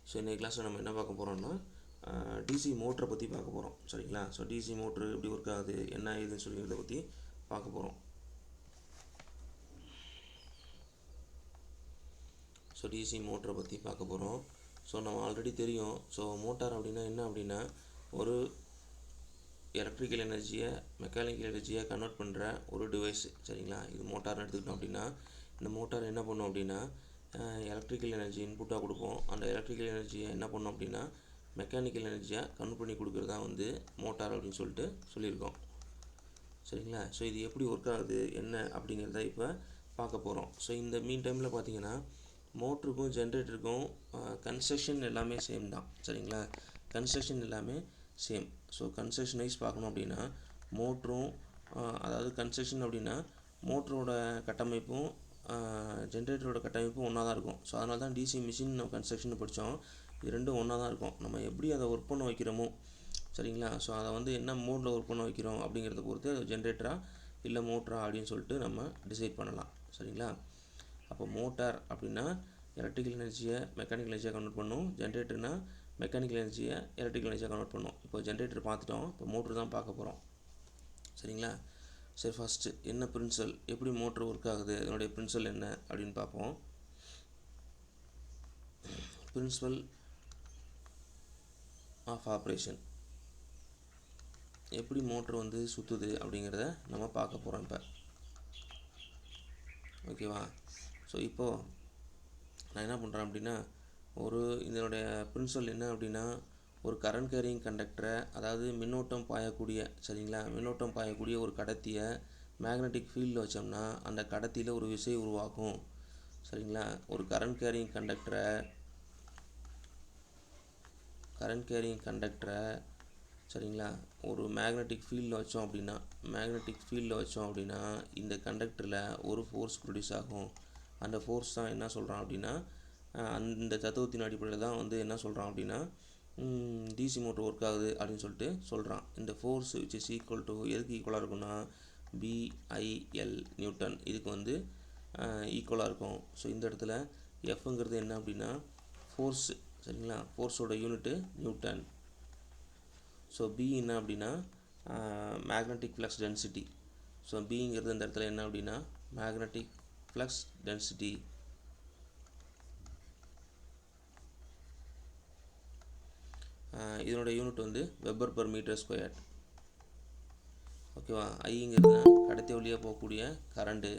So இன்றைக்கி கிளாஸில் நம்ம என்ன பார்க்க போகிறோம்னா டிசி மோட்டரை பற்றி பார்க்க போகிறோம். சரிங்களா? ஸோ டிசி மோட்ரு எப்படி ஒர்க் ஆகுது, என்ன ஏதுன்னு சொல்லிக்கிறத பற்றி பார்க்க போகிறோம். ஸோ டிசி மோட்டரை பற்றி பார்க்க போகிறோம். ஸோ நம்ம ஆல்ரெடி தெரியும். ஸோ மோட்டார் அப்படின்னா என்ன அப்படின்னா, ஒரு எலக்ட்ரிக்கல் எனர்ஜியை மெக்கானிக்கல் எனர்ஜியை கன்வெர்ட் பண்ணுற ஒரு டிவைஸ். சரிங்களா? இது மோட்டார்னு எடுத்துக்கிட்டோம் அப்படின்னா, இந்த மோட்டார் என்ன பண்ணும் அப்படின்னா, எலக்ட்ரிக்கல் எனர்ஜி இன்புட்டாக கொடுப்போம். அந்த எலக்ட்ரிக்கல் எனர்ஜியை என்ன பண்ணோம் அப்படின்னா, மெக்கானிக்கல் எனர்ஜியாக கன்வெர்ட் பண்ணி கொடுக்குறது தான் வந்து மோட்டார் அப்படின்னு சொல்லிட்டு சொல்லியிருக்கோம். சரிங்களா? ஸோ இது எப்படி ஒர்க் ஆகுது என்ன அப்படிங்கிறத இப்போ பார்க்க போகிறோம். ஸோ இந்த மீன் டைமில் பார்த்தீங்கன்னா, மோட்டருக்கும் ஜென்ரேட்டருக்கும் கன்ஸ்ட்ரக்ஷன் எல்லாமே சேம் தான். சரிங்களா? கன்ஸ்ட்ரக்ஷன் எல்லாமே சேம். ஸோ கன்ஸ்ட்ரக்ஷன் வைஸ் பார்க்கணும் அப்படின்னா, மோட்டரும் அதாவது கன்ஸ்ட்ரக்ஷன் அப்படின்னா மோட்டரோட கட்டமைப்பும் ஜென்ரேட்டரோட கட்டமைப்பும் ஒன்றா தான் இருக்கும். ஸோ அதனால தான் டிசி மிஷின் நம்ம கன்ஸ்ட்ரக்ஷன் படித்தோம். இது ரெண்டும் ஒன்றா தான் இருக்கும். நம்ம எப்படி அதை ஒர்க் பண்ண வைக்கிறோமோ, சரிங்களா? ஸோ அதை வந்து என்ன மோடில் ஒர்க் பண்ண வைக்கிறோம் அப்படிங்கிறத பொறுத்து அது ஜென்ரேட்டரா இல்லை மோட்டரா அப்படின்னு சொல்லிட்டு நம்ம டிசைட் பண்ணலாம். சரிங்களா? அப்போ மோட்டார் அப்படின்னா எலக்ட்ரிக்கல் எனர்ஜியை மெக்கானிக்கல் எனர்ஜியாக கன்வெர்ட் பண்ணும். ஜென்ரேட்டர்னா மெக்கானிக்கல் எனர்ஜியை எலக்ட்ரிக்கல் எனர்ஜியாக கன்வெர்ட் பண்ணும். இப்போ ஜென்ரேட்டர் பார்த்துட்டோம். இப்போ மோட்ரு தான் பார்க்க போகிறோம். சரிங்களா? சரி, ஃபஸ்ட்டு என்ன பிரின்சிபல், எப்படி மோட்ரு ஒர்க் ஆகுது, அதனுடைய பிரின்சிபல் என்ன அப்படின்னு பார்ப்போம். பிரின்சிபல் ஆஃப் ஆப்ரேஷன், எப்படி மோட்ரு வந்து சுற்றுது அப்படிங்கிறத நம்ம பார்க்க போகிறோம் இப்போ. ஓகேவா? ஸோ இப்போது நான் என்ன பண்ணுறேன் அப்படின்னா, இதனுடைய பிரின்சிபல் என்ன அப்படின்னா, ஒரு கரண்ட் கேரிங் கண்டக்டரை, அதாவது மின்னோட்டம் பாயக்கூடிய, சரிங்களா, மின்னோட்டம் பாயக்கூடிய ஒரு கடத்தியை மேக்னெட்டிக் ஃபீல்டில் வச்சோம்னா அந்த கடத்தியில் ஒரு விசை உருவாக்கும். சரிங்களா? ஒரு கரண்ட் கேரிங் கண்டக்டரை சரிங்களா, ஒரு மேக்னெட்டிக் ஃபீல்டில் வச்சோம் அப்படின்னா இந்த கண்டக்டரில் ஒரு ஃபோர்ஸ் ப்ரொடியூஸ் ஆகும். அந்த ஃபோர்ஸ் தான் என்ன சொல்கிறான் அப்படின்னா, அந்த தத்துவத்தின் அடிப்படையில் தான் வந்து என்ன சொல்கிறான் அப்படின்னா, டிசி மோட்டர் ஒர்க் ஆகுது அப்படின்னு சொல்லிட்டு சொல்கிறான். இந்த force which is equal to எதுக்கு ஈக்குவலாக இருக்குன்னா, BIL நியூட்டன், இதுக்கு வந்து ஈக்குவலாக இருக்கும். ஸோ இந்த இடத்துல எஃப்ங்கிறது என்ன அப்படின்னா ஃபோர்ஸு. சரிங்களா? ஃபோர்ஸோட யூனிட்டு நியூட்டன். ஸோ பி என்ன அப்படின்னா மேக்னெட்டிக் ஃப்ளக்ஸ் டென்சிட்டி. ஸோ பிங்கிறது இந்த இடத்துல என்ன அப்படின்னா மேக்னெட்டிக் ஃப்ளக்ஸ் டென்சிட்டி. இதனோட யூனிட் வந்து வெபர் பர் மீட்டர் ஸ்கொயர். ஓகேவா? ஐங்கிறது கடத்தி வழியாக போகக்கூடிய கரண்ட்டு.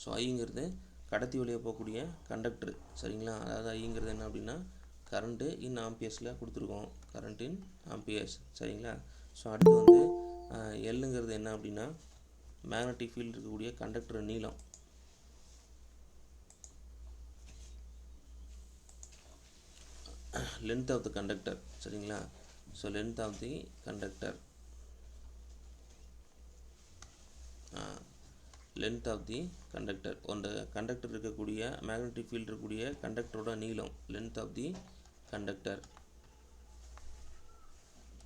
ஸோ ஐங்கிறது கடத்தி வழியாக போகக்கூடிய கண்டக்டர். சரிங்களா? அதாவது ஐங்கிறது என்ன அப்படின்னா கரண்ட்டு இன் ஆம்பியர்ஸில் கொடுத்துருக்கோம். Current in amperes. சரிங்களா? ஸோ அடுத்து வந்து எல்லுங்கிறது என்ன அப்படின்னா மேக்னெட்டிக் ஃபீல்டு இருக்கக்கூடிய கண்டக்டர் நீளம். Length of the conductor. சரிங்களா? So length of the conductor, length of the conductor, அந்த கண்டக்டர் இருக்கக்கூடிய மேக்னெட்டிக் ஃபீல்டு இருக்கக்கூடிய கண்டக்டரோட நீளம், length of the conductor.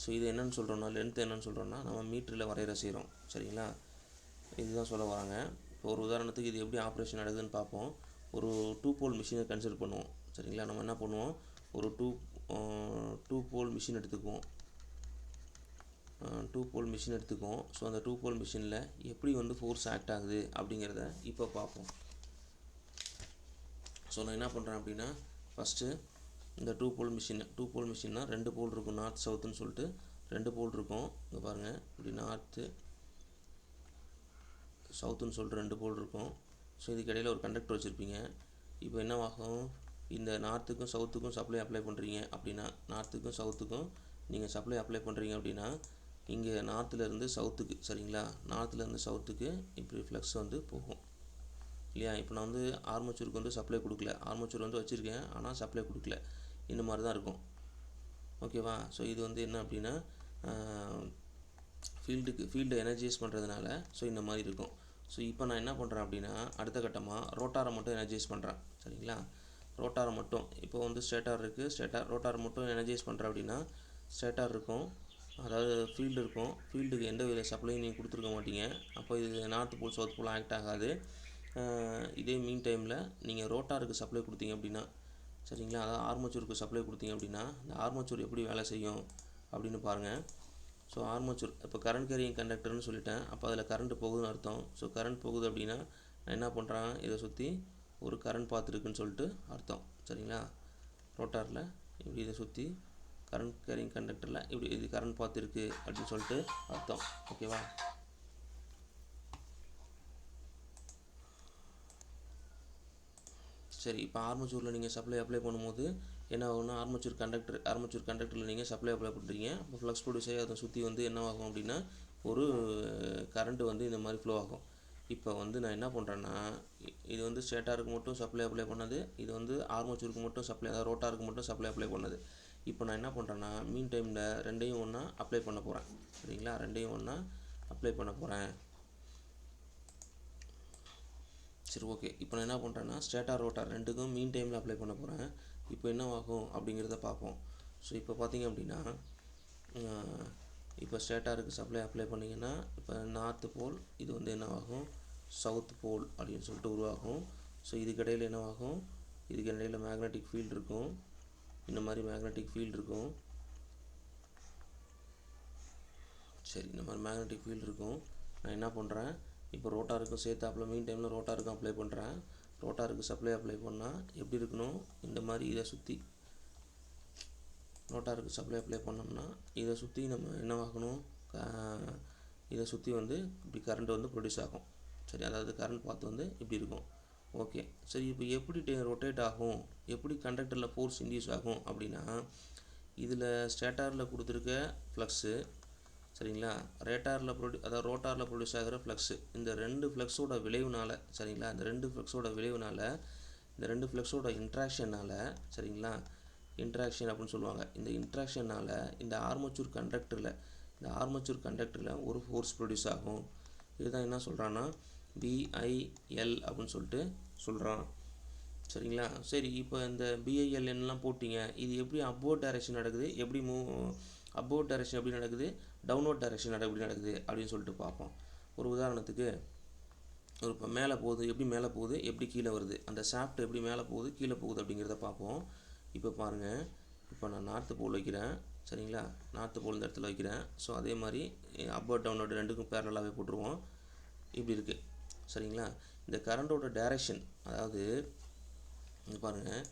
So இது என்னென்னு சொல்கிறோன்னா, லென்த் என்னென்னு சொல்கிறோன்னா நம்ம மீட்டரில் வரைகிற செய்கிறோம். சரிங்களா? இதுதான் சொல்ல வராங்க. இப்போ ஒரு உதாரணத்துக்கு இது எப்படி ஆப்ரேஷன் நடக்குதுன்னு பார்ப்போம். ஒரு 2 போல் மிஷினை கன்சிடர் பண்ணுவோம். சரிங்களா? நம்ம என்ன பண்ணுவோம், ஒரு டூ போல் மிஷின் எடுத்துக்குவோம். 2 போல் மிஷின் எடுத்துக்குவோம். ஸோ அந்த 2 போல் மிஷினில் எப்படி வந்து ஃபோர்ஸ் ஆக்ட் ஆகுது அப்படிங்கிறத இப்போ பார்ப்போம். ஸோ நான் என்ன பண்ணுறேன் அப்படின்னா, ஃபஸ்ட்டு இந்த 2 போல் மிஷின்னா 2 போல் இருக்கும், நார்த் சவுத்துன்னு சொல்லிட்டு 2 போல் இருக்கும். இங்கே பாருங்கள், இப்படி நார்த்து சவுத்துன்னு சொல்லிட்டு 2 போல் இருக்கும். ஸோ இதுக்கு இடையில் ஒரு கண்டக்டர் வச்சுருப்பீங்க. இப்போ என்னவாகும், இந்த நார்த்துக்கும் சவுத்துக்கும் சப்ளை அப்ளை பண்ணுறீங்க அப்படின்னா, நார்த்துக்கும் சவுத்துக்கும் நீங்கள் சப்ளை அப்ளை பண்ணுறீங்க அப்படின்னா, இங்கே நார்த்துலேருந்து சவுத்துக்கு, சரிங்களா, நார்த்துலேருந்து சவுத்துக்கு இப்படி ஃப்ளக்ஸ் வந்து போகும் இல்லையா? இப்போ நான் வந்து ஆர்மச்சூருக்கு வந்து சப்ளை கொடுக்கல, ஆர்மச்சூர் வந்து வச்சுருக்கேன் ஆனால் சப்ளை கொடுக்கல. இந்த மாதிரி தான் இருக்கும். ஓகேவா? ஸோ இது வந்து என்ன அப்படின்னா ஃபீல்டு எனர்ஜைஸ் பண்ணுறதுனால ஸோ இந்த மாதிரி இருக்கும். ஸோ இப்போ நான் என்ன பண்ணுறேன் அப்படின்னா, அடுத்த கட்டமாக ரோட்டாரை மட்டும் எனர்ஜைஸ் பண்ணுறேன். சரிங்களா? ரோட்டாரை மட்டும், இப்போ வந்து ஸ்டேட்டார் இருக்குது, ரோட்டாரை மட்டும் எனர்ஜைஸ் பண்ணுறேன் அப்படின்னா, ஸ்டேட்டார் இருக்கும், அதாவது ஃபீல்டு இருக்கும், ஃபீல்டுக்கு எந்த வித சப்ளையும் நீங்கள் கொடுத்துருக்க மாட்டீங்க. அப்போ இது north pole south pole act ஆகாது. இதே மீன் டைமில் நீங்கள் ரோட்டாருக்கு சப்ளை கொடுத்தீங்க அப்படின்னா, சரிங்களா, அதாவது ஆர்மேச்சருக்கு சப்ளை கொடுத்தீங்க அப்படின்னா இந்த ஆர்மேச்சர் எப்படி வேலை செய்யும் அப்படின்னு பாருங்கள். ஸோ ஆர்மேச்சர் இப்போ கரண்ட் கேரியிங் கண்டக்டர்னு சொல்லிட்டேன். அப்போ அதில் கரண்ட் போகுதுன்னு அர்த்தம். ஸோ கரண்ட் போகுது அப்படின்னா நான் என்ன பண்ணுறேன், இதை சுற்றி ஒரு கரண்ட் பாத் இருக்குன்னு சொல்லிட்டு அர்த்தம். சரிங்களா, ரோட்டாரில் இப்படி இதை சுற்றி கரண்ட் கேரிங் கண்டக்டரில் இப்படி இது கரண்ட் பாத் இருக்குது அப்படின்னு சொல்லிட்டு அர்த்தம். ஓகேவா? சரி, இப்போ ஆர்மேச்சூரில் நீங்கள் சப்ளை அப்ளை பண்ணும்போது என்ன ஆகும்னா, ஆர்மேச்சூர் கண்டக்டரில் நீங்கள் சப்ளை அப்ளை பண்ணுறீங்க. அப்போ ஃப்ளக்ஸ் ப்ரொடியூஸ் ஆகி அதை சுற்றி வந்து என்ன ஆகும் அப்படின்னா ஒரு கரண்ட்டு வந்து இந்த மாதிரி ஃப்ளோ ஆகும். இப்போ வந்து நான் என்ன பண்ணுறேன்னா, இது வந்து ஸ்டேட்டாருக்கு மட்டும் சப்ளை அப்ளை பண்ணது, இது வந்து ஆர்மேச்சூருக்கு மட்டும் சப்ளை, அதாவது ரோட்டாருக்கு மட்டும் சப்ளை அப்ளை பண்ணது. இப்போ நான் என்ன பண்ணுறேன்னா, மீன் டைமில் ரெண்டையும் ஒன்றா அப்ளை பண்ண போகிறேன். சரிங்களா, ரெண்டையும் ஒன்றா அப்ளை பண்ண போகிறேன். சரி, ஓகே. இப்போ நான் என்ன பண்ணுறேன்னா, ஸ்டேட்டார் ரோட்டார் ரெண்டுக்கும் மீன் டைமில் அப்ளை பண்ண போகிறேன். இப்போ என்ன ஆகும் அப்படிங்கிறத பார்ப்போம். ஸோ இப்போ பார்த்தீங்க அப்படின்னா, இப்போ ஸ்டேட்டாருக்கு சப்ளை அப்ளை பண்ணிங்கன்னா இப்போ நார்த்து போல் இது வந்து என்ன ஆகும், சவுத் போல் அப்படின்னு சொல்லிட்டு உருவாகும். ஸோ இதுக்கிடையில் என்ன ஆகும், இதுக்கு இடையில் மேக்னெட்டிக் ஃபீல்டு இருக்கும். இந்த மாதிரி மேக்னெட்டிக் ஃபீல்டு இருக்கும். சரி, இந்த மாதிரி மேக்னெட்டிக் ஃபீல்டு இருக்கும். நான் என்ன பண்ணுறேன், இப்போ ரோட்டாருக்கும் சேர்த்தாப்பில் மீன் டைமில் ரோட்டாருக்கும் அப்ளை பண்ணுறேன். ரோட்டாருக்கு சப்ளை அப்ளை பண்ணால் எப்படி இருக்கணும், இந்த மாதிரி இதை சுற்றி ரோட்டாருக்கு சப்ளை அப்ளை பண்ணோம்னா இதை சுற்றி நம்ம என்னவாகணும், இதை சுற்றி வந்து இப்படி கரண்ட் வந்து ப்ரொடியூஸ் ஆகும். சரி, அதாவது கரண்ட் பாத் வந்து இப்படி இருக்கும். ஓகே. சரி, இப்போ எப்படி ரொட்டேட் ஆகும், எப்படி கண்டக்டரில் ஃபோர்ஸ் இன்டியூஸ் ஆகும் அப்படின்னா, இதில் ஸ்டேட்டாரில் கொடுத்துருக்க ஃப்ளக்ஸு, சரிங்களா, அதாவது ரோட்டாரில் ப்ரொடியூஸ் ஆகிற ஃப்ளக்ஸு, இந்த ரெண்டு ஃப்ளக்ஸோட விளைவுனால், சரிங்களா, இந்த ரெண்டு ஃப்ளக்ஸோட விளைவுனால், இந்த ரெண்டு ஃப்ளக்ஸோட இன்ட்ராக்ஷனால், சரிங்களா, இன்ட்ராக்ஷன் அப்படின்னு சொல்லுவாங்க. இந்த இன்ட்ராக்ஷனால் இந்த ஆர்மேச்சூர் கண்டக்டரில் ஒரு ஃபோர்ஸ் ப்ரொடியூஸ் ஆகும். இதுதான் என்ன சொல்கிறான்னா BIL அப்படின்னு சொல்லிட்டு சொல்கிறான். சரிங்களா. சரி, இப்போ இந்த BILNலாம் போட்டிங்க, இது எப்படி அப்வர்ட் டைரெக்ஷன் நடக்குது, எப்படி அப்வர்ட் டைரெக்ஷன் எப்படி நடக்குது, டவுன்வர்ட் டைரெக்ஷன் எப்படி நடக்குது அப்படின்னு சொல்லிட்டு பார்ப்போம். ஒரு உதாரணத்துக்கு, ஒரு இப்போ மேலே போகுது, எப்படி மேலே போகுது, எப்படி கீழே வருது, அந்த ஷாஃப்ட் எப்படி மேலே போகுது கீழே போகுது அப்படிங்கிறத பார்ப்போம். இப்போ பாருங்கள், இப்போ நான் நார்த்து போல் வைக்கிறேன். சரிங்களா, நார்த்து போல் இந்த இடத்துல வைக்கிறேன். ஸோ அதே மாதிரி அப்வர்ட் டவுன்வர்ட் ரெண்டுக்கும் பேரலாகவே போட்டுருவோம். இப்படி இருக்குது. சரிங்களா, இந்த கரண்டோட டைரெக்ஷன், அதாவது இங்கே பாருங்கள்,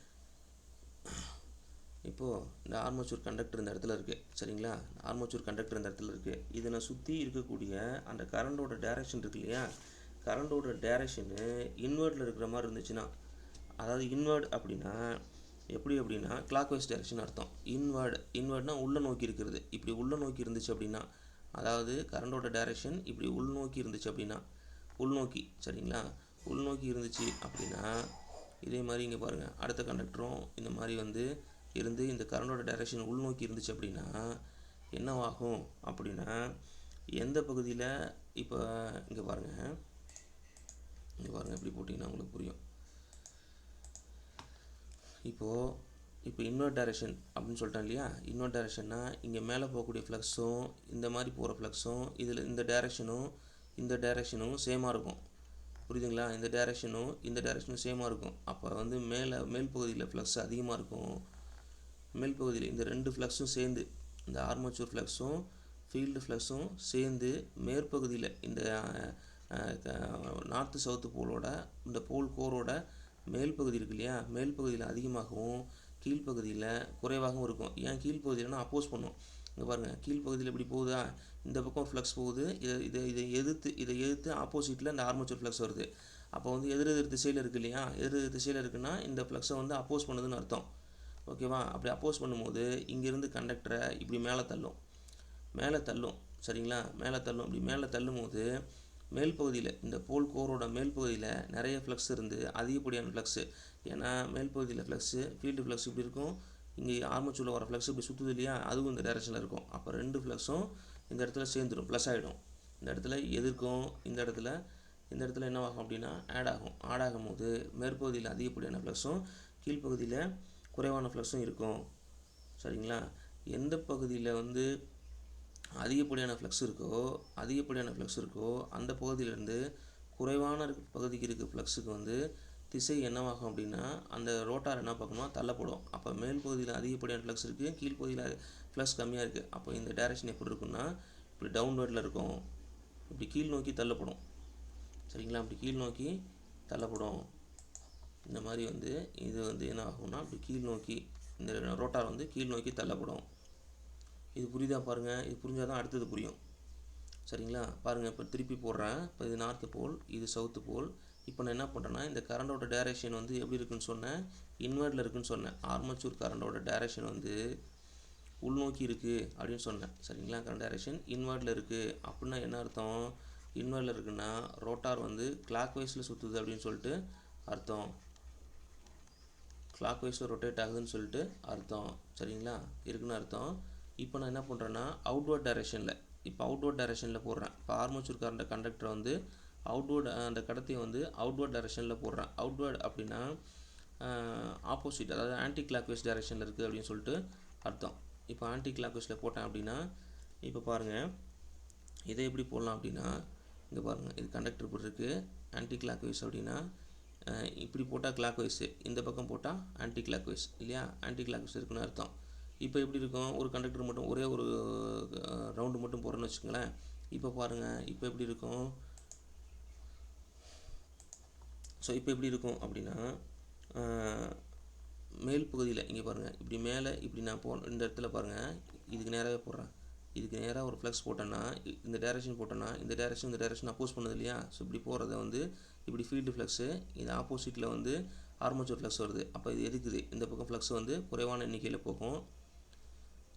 இப்போது இந்த ஆர்மேச்சூர் கண்டக்டர் இந்த இடத்துல இருக்குது. சரிங்களா, ஆர்மேச்சூர் கண்டக்டர் இந்த இடத்துல இருக்குது. இதனை சுற்றி இருக்கக்கூடிய அந்த கரண்டோட டைரெக்ஷன் இருக்கு இல்லையா, கரண்டோட டைரெக்ஷனு இன்வெர்ட்டில் இருக்கிற மாதிரி இருந்துச்சுன்னா, அதாவது இன்வெர்ட் அப்படின்னா எப்படி அப்படின்னா கிளாக் வைஸ் டைரெக்ஷன் அர்த்தம். இன்வெர்ட்னா உள்ளே நோக்கி இருக்கிறது. இப்படி உள்ளே நோக்கி இருந்துச்சு அப்படின்னா, அதாவது கரண்டோட டைரெக்ஷன் இப்படி உள்நோக்கி இருந்துச்சு அப்படின்னா, உள்நோக்கி, சரிங்களா, உள்நோக்கி இருந்துச்சு அப்படின்னா, இதே மாதிரி இங்கே பாருங்கள், அடுத்த கண்டக்டரும் இந்த மாதிரி வந்து இருந்து இந்த கரண்டோட டைரெக்ஷன் உள்நோக்கி இருந்துச்சு அப்படின்னா என்னவாகும் அப்படின்னா, எந்த பகுதியில், இப்போ இங்கே பாருங்கள் எப்படி போட்டிங்கன்னா உங்களுக்கு புரியும். இப்போ இன்வெர்ட் டைரெக்ஷன் அப்படின்னு சொல்லிட்டேன் இல்லையா, இன்வெர்ட் டைரெக்ஷன்னா இங்கே மேலே போகக்கூடிய ஃப்ளக்ஸும் இந்த மாதிரி போகிற ஃப்ளக்ஸும் இதில் இந்த டைரெக்ஷனும் சேமாக இருக்கும். புரியுதுங்களா, இந்த டைரெக்ஷனும் சேமாக இருக்கும். அப்போ வந்து மேல் பகுதியில் ஃப்ளக்ஸ் அதிகமாக இருக்கும். மேல் பகுதியில் இந்த ரெண்டு ஃப்ளக்ஸும் சேர்ந்து, இந்த ஆர்மேச்சூர் ஃப்ளக்ஸும் ஃபீல்டு ஃப்ளக்ஸும் சேர்ந்து மேற்பகுதியில் இந்த நார்த்து சவுத்து போலோட இந்த போல் கோரோட மேல் பகுதி இருக்கு இல்லையா, மேல் பகுதியில் அதிகமாகவும் கீழ்ப்பகுதியில் குறைவாகவும் இருக்கும். ஏன் கீழ்ப்பகுதியில்னா அப்போஸ் பண்ணும். இங்கே பாருங்கள், கீழ்ப்பகுதியில் இப்படி போகுதா, இந்த பக்கம் ஃப்ளக்ஸ் போகுது, இதை எதிர்த்து ஆப்போசிட்டில் இந்த ஆர்மேச்சூர் ஃப்ளக்ஸ் வருது. அப்போ வந்து எதிர் திசையில் இருக்குது இல்லையா, எதிர் திசையில் இருக்குன்னா இந்த ஃப்ளக்ஸை வந்து அப்போஸ் பண்ணுதுன்னு அர்த்தம். ஓகேவா, அப்படி அப்போஸ் பண்ணும்போது இங்கேருந்து கண்டக்டரை இப்படி மேலே தள்ளும். சரிங்களா, இப்படி மேலே தள்ளும் போது மேல் பகுதியில், இந்த போல் கோரோட மேல் பகுதியில் நிறைய ஃப்ளக்ஸ் இருந்து அதிகப்படியான ஃப்ளக்ஸு. ஏன்னா மேல் பகுதியில் ஃப்ளக்ஸு, ஃபீல்டு ஃப்ளக்ஸ் இப்படி இருக்கும், இங்கே ஆர்மேச்சூரில் வர ஃப்ளக்ஸ் இப்படி சுற்றுது இல்லையா, அதுவும் இந்த டைரெக்ஷனில் இருக்கும். அப்போ ரெண்டு ஃப்ளக்ஸும் இந்த இடத்துல சேர்ந்துடும், ப்ளஸ் ஆகிடும். இந்த இடத்துல எதிர்க்கும், இந்த இடத்துல என்னவாகும் அப்படின்னா ஆட் ஆகும்போது மேற்பகுதியில் அதிகப்படியான ஃப்ளக்ஸும் கீழ்ப்பகுதியில் குறைவான ஃப்ளக்ஸும் இருக்கும். சரிங்களா, எந்த பகுதியில் வந்து அதிகப்படியான ஃப்ளக்ஸ் இருக்கோ அந்த பகுதியிலேருந்து குறைவான பகுதிக்கு இருக்க ஃப்ளக்ஸுக்கு வந்து திசை என்னவாகும் அப்படின்னா அந்த ரோட்டார் என்ன பார்க்கணும்னா தள்ளப்படும். அப்போ மேல் பகுதியில் அதிகப்படியான ஃப்ளக்ஸ் இருக்குது, கீழ்ப்பகுதியில் ஃப்ளக்ஸ் கம்மியாக இருக்குது. அப்போ இந்த டைரக்ஷன் எப்படி இருக்குன்னா இப்படி டவுன்வர்டில் இருக்கும், இப்படி கீழ் நோக்கி தள்ளப்படும். சரிங்களா, இப்படி கீழ் நோக்கி தள்ளப்படும். இந்த மாதிரி வந்து இது வந்து என்ன ஆகும்னா இப்படி கீழ் நோக்கி இந்த ரோட்டார் வந்து கீழ் நோக்கி தள்ளப்படும். இது புரியுதா பாருங்கள், இது புரிஞ்சால் தான் அடுத்தது புரியும். சரிங்களா, பாருங்கள் இப்போ திருப்பி போடுறேன். இப்போ இது நார்த்து போல், இது சவுத்து போல். இப்போ நான் என்ன பண்ணுறேன்னா இந்த கரண்டோட டைரக்ஷன் வந்து எப்படி இருக்குன்னு சொன்னேன், இன்வெர்ட்டில் இருக்குன்னு சொன்னேன். ஆர்மேச்சர் கரண்டோட டைரக்ஷன் வந்து உள்நோக்கி இருக்குது அப்படின்னு சொன்னேன். சரிங்களா, கரண்ட் டைரக்ஷன் இன்வெர்ட்டில் இருக்குது அப்படின்னா என்ன அர்த்தம், இன்வெர்ட்டில் இருக்குன்னா ரோட்டார் வந்து கிளாக் வைஸில் சுற்றுது அப்படின்னு சொல்லிட்டு அர்த்தம், கிளாக் வைஸில் ரொட்டேட் ஆகுதுன்னு சொல்லிட்டு அர்த்தம். சரிங்களா, இருக்குன்னு அர்த்தம். இப்போ நான் என்ன பண்ணுறேன்னா அவுட்வர்ட் டைரக்ஷனில், இப்போ அவுட்வர்ட் டைரக்ஷனில் போடுறேன். இப்போ ஆர்மேச்சர் கரண்ட் கண்டக்டரை வந்து அவுட்வர்ட் அந்த கடத்தியை வந்து அவுட்வர்ட் டைரக்ஷனில் போடுறேன். அவுட்வர்ட் அப்படின்னா ஆப்போசிட், அதாவது ஆன்டி கிளாக் வைஸ் டைரக்ஷனில் இருக்குது அப்படின்னு சொல்லிட்டு அர்த்தம். இப்போ ஆன்டி கிளாக் வைஸில் போட்டேன் அப்படின்னா இப்போ பாருங்கள் இதை எப்படி போடலாம் அப்படின்னா இங்கே பாருங்கள், இது கண்டக்டர் இப்படி இருக்குது, ஆன்டி கிளாக் வைஸ் அப்படின்னா இப்படி போட்டால் கிளாக் வைஸு, இந்த பக்கம் போட்டால் ஆன்டி கிளாக் வைஸ் இல்லையா, ஆன்டி கிளாக் வைஸ் இருக்குன்னு அர்த்தம். இப்போ எப்படி இருக்கும், ஒரு கண்டக்டர் மட்டும் ஒரே ஒரு ரவுண்டு மட்டும் போடுறேன்னு வச்சுக்கோங்களேன். இப்போ பாருங்கள் இப்போ எப்படி இருக்கும், ஸோ இப்போ எப்படி இருக்கும் அப்படின்னா மேல் பகுதியில் இங்கே பாருங்கள் இப்படி மேலே இப்படி நான் இந்த இடத்துல பாருங்கள் இதுக்கு நேராகவே போடுறேன். இதுக்கு நேராக ஒரு ஃப்ளக்ஸ் போட்டேன்னா இந்த டைரக்ஷன் போட்டேன்னா இந்த டைரக்ஷன் அப்போஸ் பண்ணுது இல்லையா. ஸோ இப்படி போகிறத வந்து இப்படி ஃபீல்டு ஃப்ளக்ஸு, இது ஆப்போசிட்டில் வந்து ஆர்மேச்சர் ஃப்ளக்ஸ் வருது. அப்போ இது எதுக்குது, இந்த பக்கம் ஃப்ளக்ஸ் வந்து குறைவான எண்ணிக்கையில் போகும்,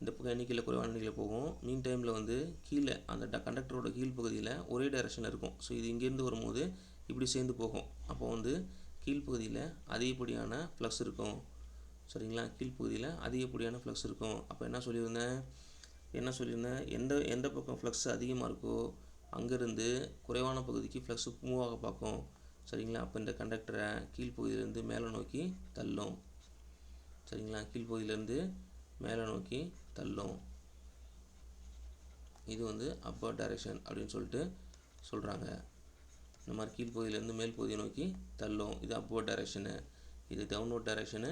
இந்த பக்கம் குறைவான எண்ணிக்கையில் போகும். மீன் டைமில் வந்து கீழே அந்த கண்டக்டரோட கீழ் பகுதியில் ஒரே டைரக்ஷனில் இருக்கும். ஸோ இது இங்கேருந்து வரும்போது இப்படி சேர்ந்து போகும். அப்போ வந்து கீழ்ப்பகுதியில் அதிகப்படியான ஃப்ளக்ஸ் இருக்கும். சரிங்களா, கீழ்ப்பகுதியில் அதிகப்படியான ஃப்ளக்ஸ் இருக்கும். அப்போ என்ன சொல்லியிருந்தேன் எந்த பக்கம் ஃப்ளக்ஸ் அதிகமாக இருக்கோ அங்கேருந்து குறைவான பகுதிக்கு ஃப்ளக்ஸ் மூவ் ஆக பார்க்கும். சரிங்களா, அப்போ இந்த கண்டக்டரை கீழ்ப்பகுதியிலேருந்து மேலே நோக்கி தள்ளும். சரிங்களா, கீழ்ப்பகுதியிலேருந்து மேலே நோக்கி தள்ளும். இது வந்து அப்பர் டைரக்ஷன் அப்படின்னு சொல்லிட்டு சொல்கிறாங்க. இந்த மாதிரி கீழ்ப்பகுதியிலேருந்து மேல் பகுதியை நோக்கி தள்ளும், இது அப்வர்ட் டைரக்ஷனு. இது டவுன்வர்ட் டைரக்ஷனு,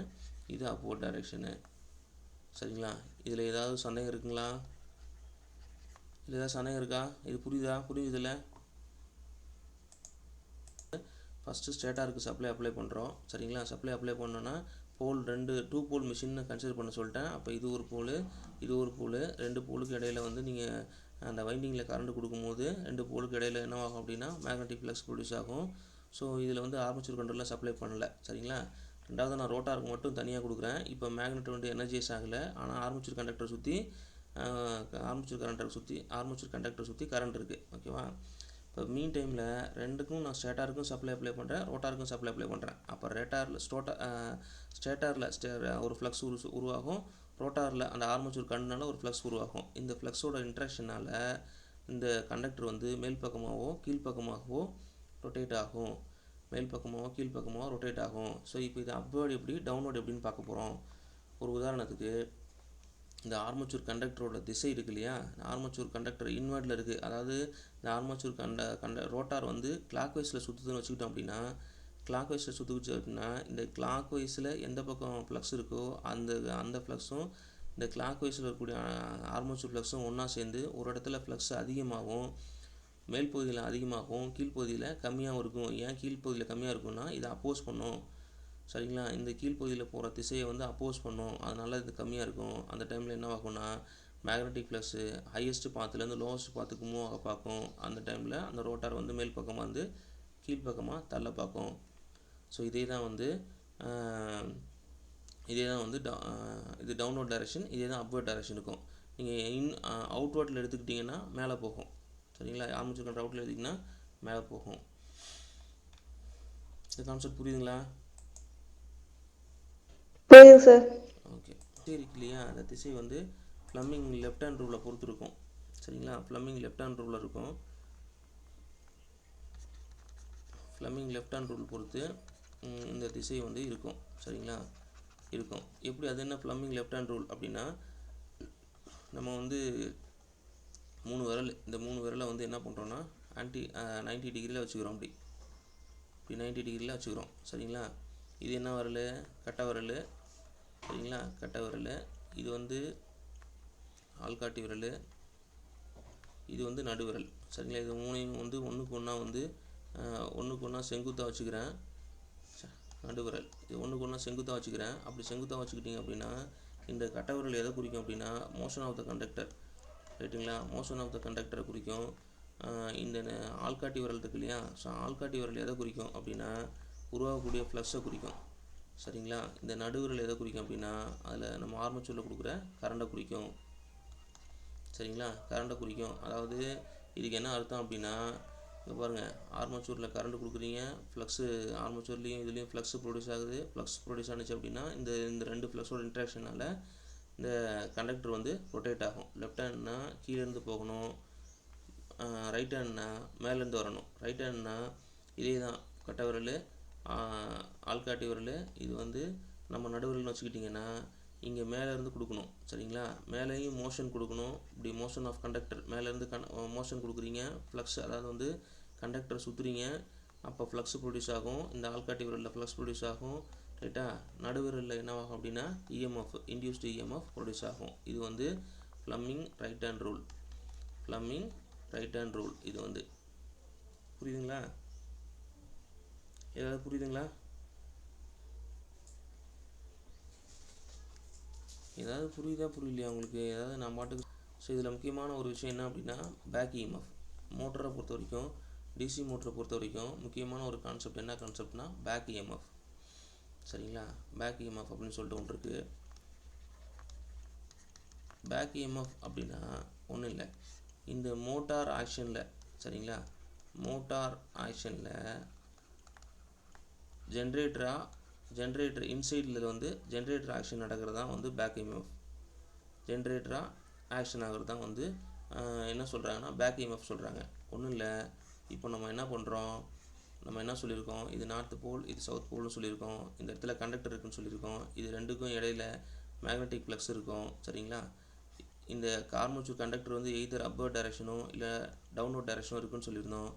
இது அப்வர்ட் டைரக்ஷனு. சரிங்களா, இதில் ஏதாவது சந்தேகம் இருக்குங்களா, இதில் ஏதாவது சந்தேகம் இருக்கா, இது புரியுதில்ல. ஃபஸ்ட்டு ஸ்டேட்டாருக்கு சப்ளை அப்ளை பண்ணுறோம். சரிங்களா, சப்ளை அப்ளை பண்ணோன்னா போல் 2 போல் மிஷினை கன்சிடர் பண்ண சொல்லிட்டேன். அப்போ இது ஒரு போல், இது ஒரு போல், 2 போலுக்கு இடையில் வந்து நீங்கள் அந்த வைண்டிங்கில் கரண்ட் கொடுக்கும்போது 2 போலுக்கு இடையில் என்ன ஆகும் அப்படின்னா மேக்னெட்டிக் ஃப்ளக்ஸ் ப்ரொடியூஸ் ஆகும். ஸோ இதில் வந்து ஆர்மேச்சர் கண்ட்ரோலில் சப்ளை பண்ணல. சரிங்களா, ரெண்டாவது நான் ரோட்டாருக்கு மட்டும் தனியாக கொடுக்குறேன். இப்போ மேக்னெட் வந்து எனர்ஜைஸ் ஆகலை, ஆனால் ஆர்மேச்சர் கண்டக்டரை சுற்றி ஆர்மேச்சர் கண்டக்டரை சுற்றி கரண்ட் இருக்குது. ஓகேவா, இப்போ மீன் டைமில் ரெண்டுக்கும் நான் ஸ்டேட்டாருக்கும் சப்ளை அப்ளை பண்ணுறேன், ரோட்டாருக்கும் சப்ளை அப்ளை பண்ணுறேன். அப்போ ஸ்டேட்டாரில் ஒரு ஃப்ளக்ஸ் உருவாகும், ரோட்டாரில் அந்த ஆர்மேச்சர் கரண்ட்னால ஒரு ஃப்ளக்ஸ் உருவாகும். இந்த ஃப்ளக்ஸோட இன்ட்ராக்ஷனால் இந்த கண்டக்டர் வந்து மேல் பக்கமாகவோ கீழ்ப்பக்கமாகவோ ரொட்டேட் ஆகும், மேல் பக்கமாகவோ கீழ்ப்பக்கமாகவோ ரொட்டேட் ஆகும். ஸோ இப்போ இது அப்வர்டு எப்படி டவுன்வர்டு எப்படின்னு பார்க்க போகிறோம். ஒரு உதாரணத்துக்கு இந்த ஆர்மேச்சர் கண்டக்டரோட திசை இருக்கு இல்லையா, இந்த ஆர்மேச்சர் கண்டக்டர் இன்வெர்ட்டில் இருக்குது. அதாவது இந்த ஆர்மேச்சர் ரோட்டார் வந்து கிளாக் வைஸில் சுற்றுதுன்னு வச்சுக்கிட்டோம் அப்படின்னா, கிளாக் வைஸில் சுற்றுச்சு அப்படின்னா இந்த கிளாக் வைஸில் எந்த பக்கம் ஃப்ளக்ஸ் இருக்கோ அந்த ஃப்ளக்ஸும் இந்த கிளாக் வைஸில் இருக்கக்கூடிய ஆர்மேச்சர் ஃப்ளக்ஸும் ஒன்றா சேர்ந்து ஒரு இடத்துல ஃப்ளக்ஸ் அதிகமாகவும் மேல் பகுதியில் அதிகமாகவும் கீழ்ப்பகுதியில் கம்மியாகவும் இருக்கும். ஏன் கீழ்ப்பகுதியில் கம்மியாக இருக்கும்னா இதை அப்போஸ் பண்ணும். சரிங்களா, இந்த கீழ்ப்பகுதியில் போகிற திசையை வந்து அப்போஸ் பண்ணும், அதனால் இது கம்மியாக இருக்கும். அந்த டைமில் என்ன ஆகும்னா மேக்னெட்டிக் ஃப்ளக்ஸு ஹையஸ்ட் பாத்துலேருந்து லோவஸ்ட் பாத்துக்கு மூவ் ஆக பார்க்கும். அந்த டைமில் அந்த ரோட்டார் வந்து மேல் பக்கமாக வந்து கீழ்ப்பக்கமாக தள்ள பார்க்கும். ஸோ இதே தான் வந்து இது டவுன்வர்ட் டைரக்ஷன், இதே தான் அப்வர்ட் டைரக்ஷன் இருக்கும். நீங்கள் அவுட்வர்டில் எடுத்துக்கிட்டிங்கன்னா மேலே போகும். சரிங்களா, ஆர்மேச்சர் கரண்ட் அவுட்டில் எடுத்திங்கன்னா மேலே போகும். இந்த கான்செப்ட் புரியுதுங்களா? புரியுது சார். ஓகே, திசை இருக்கு இல்லையா, அந்த திசை வந்து ஃப்ளமிங் லெஃப்ட் ஹேண்ட் ரூலை பொறுத்து இருக்கும். சரிங்களா, ஃப்ளமிங் லெஃப்ட் ஹேண்ட் ரூலில் இருக்கும். ஃப்ளமிங் லெஃப்ட் ஹேண்ட் ரூல் பொறுத்து இந்த திசை வந்து இருக்கும். சரிங்களா, இருக்கும். எப்படி அது என்ன ஃப்ளமிங் லெஃப்ட் ஹேண்ட் ரூல் அப்படின்னா நம்ம வந்து 3 விரல், இந்த 3 விரலை வந்து என்ன பண்ணுறோன்னா 90 டிகிரியில் வச்சுக்கிறோம். இப்படி 90 டிகிரியில் வச்சுக்கிறோம். சரிங்களா? இது என்ன விரல்? கட்டை விரல். சரிங்களா? கட்டை விரல். இது வந்து ஆள்காட்டி விரல். இது வந்து நடுவிரல். சரிங்களா? இது மூணையும் வந்து ஒன்றுக்கு ஒன்றா செங்குத்தாக வச்சுக்கிறேன். நடுவிரல் இது ஒன்றுக்கு ஒன்றா செங்குத்தாக வச்சுக்கிறேன். அப்படி செங்குத்தாக வச்சுக்கிட்டிங்க அப்படின்னா இந்த கட்டை விரல் எதை குறிக்கும் அப்படின்னா மோஷன் ஆஃப் த கண்டக்டர். ரைட்டுங்களா? மோஷன் ஆஃப் த கண்டக்டரை குறிக்கும். இந்த ஆள்காட்டி விரல் இருக்கு இல்லையா? ஸோ ஆள்காட்டி விரல் எதை குறிக்கும் அப்படின்னா உருவாகக்கூடிய ஃப்ளக்ஸை குறிக்கும். சரிங்களா? இந்த நடுவிரல் எதை குறிக்கும் அப்படின்னா அதில் நம்ம ஆர்மேச்சரில் கொடுக்குற கரண்டை குறிக்கும். சரிங்களா? கரண்டை குறிக்கும். அதாவது இதுக்கு என்ன அர்த்தம் அப்படின்னா இங்கே பாருங்கள், ஆர்மேச்சரில் கரண்ட் கொடுக்குறீங்க, ஃப்ளக்ஸு ஆர்மேச்சர்லேயும் இதுலேயும் ஃப்ளக்ஸ் ப்ரொடியூஸ் ஆகுது. ஃப்ளக்ஸ் ப்ரொடியூஸ் ஆனிச்சு அப்படின்னா இந்த ரெண்டு ஃப்ளக்ஸோட இன்ட்ராக்ஷனால் இந்த கண்டக்டர் வந்து ரொட்டேட் ஆகும். லெஃப்ட் ஹேண்ட்னா கீழேருந்து போகணும், ரைட் ஹேண்ட்னா மேலேருந்து வரணும். ரைட் ஹேண்ட்னா இதே தான் கட்டை விரல், ஆள்காட்டி விரல். இது வந்து நம்ம நடுவிரல்னு வச்சுக்கிட்டிங்கன்னா இங்கே மேலேருந்து கொடுக்கணும். சரிங்களா? மேலேயும் மோஷன் கொடுக்கணும். இப்படி மோஷன் ஆஃப் கண்டக்டர் மேலேருந்து மோஷன் கொடுக்குறீங்க. ஃப்ளக்ஸ் அதாவது வந்து கண்டக்டரை சுற்றுறீங்க, அப்போ ஃப்ளக்ஸ் ப்ரொடியூஸ் ஆகும். இந்த ஆள்காட்டி விரலில் ஃப்ளக்ஸ் ப்ரொடியூஸ் ஆகும். ரைட்டா? நடுவிரலில் என்னவாகும் அப்படின்னா இஎம்எஃப், இன்டியூஸ்டு இஎம்எஃப் ப்ரொடியூஸ் ஆகும். இது வந்து Fleming right hand rule. Fleming right hand rule. இது வந்து புரியுதுங்களா? ஏதாவது புரியுதுங்களா? ஏதாவது புரியுதா புரியலையா உங்களுக்கு? ஏதாவது நான் பாட்டுக்கு. ஸோ இதில் முக்கியமான ஒரு விஷயம் என்ன அப்படின்னா பேக் இஎம்எஃப். மோட்டரை பொறுத்த வரைக்கும், டிசி மோட்டரை பொறுத்த வரைக்கும் முக்கியமான ஒரு கான்செப்ட் என்ன கான்செப்ட்னா பேக் இஎம்எஃப். சரிங்களா? பேக் இஎம்எஃப் அப்படின்னு சொல்லிட்டு ஒன்று இருக்குது. பேக் இஎம்எஃப் அப்படின்னா ஒன்றும் இல்லை, இந்த மோட்டார் ஆக்ஷனில், சரிங்களா, மோட்டார் ஆக்ஷனில் ஜென்ரேட்டர் இன்சைடில் வந்து ஜென்ரேட்டர் ஆக்ஷன் நடக்கிறது தான் வந்து பேக் இஎம்எஃப். ஜென்ரேட்டராக ஆக்ஷன் ஆகிறது தான் வந்து என்ன சொல்கிறாங்கன்னா பேக் இஎம்எஃப் சொல்கிறாங்க. ஒன்றும் இல்லை, இப்போ நம்ம என்ன பண்ணுறோம், நம்ம என்ன சொல்லியிருக்கோம், இது நார்த் போல் இது சவுத் போல்னு சொல்லியிருக்கோம். இந்த இடத்துல கண்டக்டர் இருக்குன்னு சொல்லியிருக்கோம். இது ரெண்டுக்கும் இடையில மேக்னெட்டிக் ஃப்ளக்ஸ் இருக்கும். சரிங்களா? இந்த ஆர்மேச்சர் கண்டக்டர் வந்து எய்தர் அப்வர்ட் டைரக்ஷனோ இல்லை டவுன்வர்ட் டைரக்ஷனோ இருக்குன்னு சொல்லியிருந்தோம்.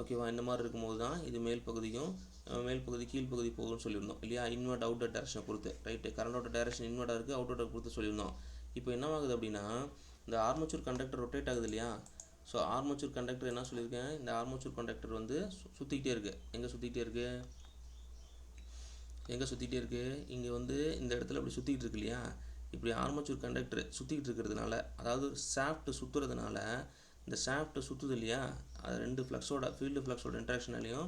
ஓகேவா? இந்த மாதிரி இருக்கும்போது தான் இது மேல் பகுதி கீழ்ப்பகுதி போகும்னு சொல்லியிருந்தோம் இல்லையா? இன்வெர்ட் அவுட்டர் டைரக்ஷனை பொறுத்து. ரைட்டு? கரண்டோட டைரக்ஷன் இன்வெர்ட்டாக இருக்குது, அவுட்டோட பொறுத்து சொல்லியிருந்தோம். இப்போ என்ன ஆகுது அப்படின்னா இந்த ஆர்மேச்சர் கண்டக்டர் ரொட்டேட் ஆகுது இல்லையா? ஸோ ஆர்மேச்சர் கண்டக்டர் என்ன சொல்லியிருக்கேன், இந்த ஆர்மேச்சர் கண்டக்டர் வந்து சுற்றிக்கிட்டே இருக்குது. எங்கே சுற்றிக்கிட்டே இருக்குது? இங்கே வந்து இந்த இடத்துல அப்படி சுற்றிக்கிட்டு இருக்கு இல்லையா? இப்படி ஆர்மேச்சர் கண்டக்டர் சுற்றிக்கிட்டு இருக்கிறதுனால, அதாவது ஷாஃப்ட் சுற்றுறதுனால, இந்த ஷாஃப்ட் சுற்றுது இல்லையா, அது ரெண்டு ஃப்ளக்ஸோட ஃபீல்டு ஃப்ளக்ஸோட இன்ட்ராக்ஷனாலையும்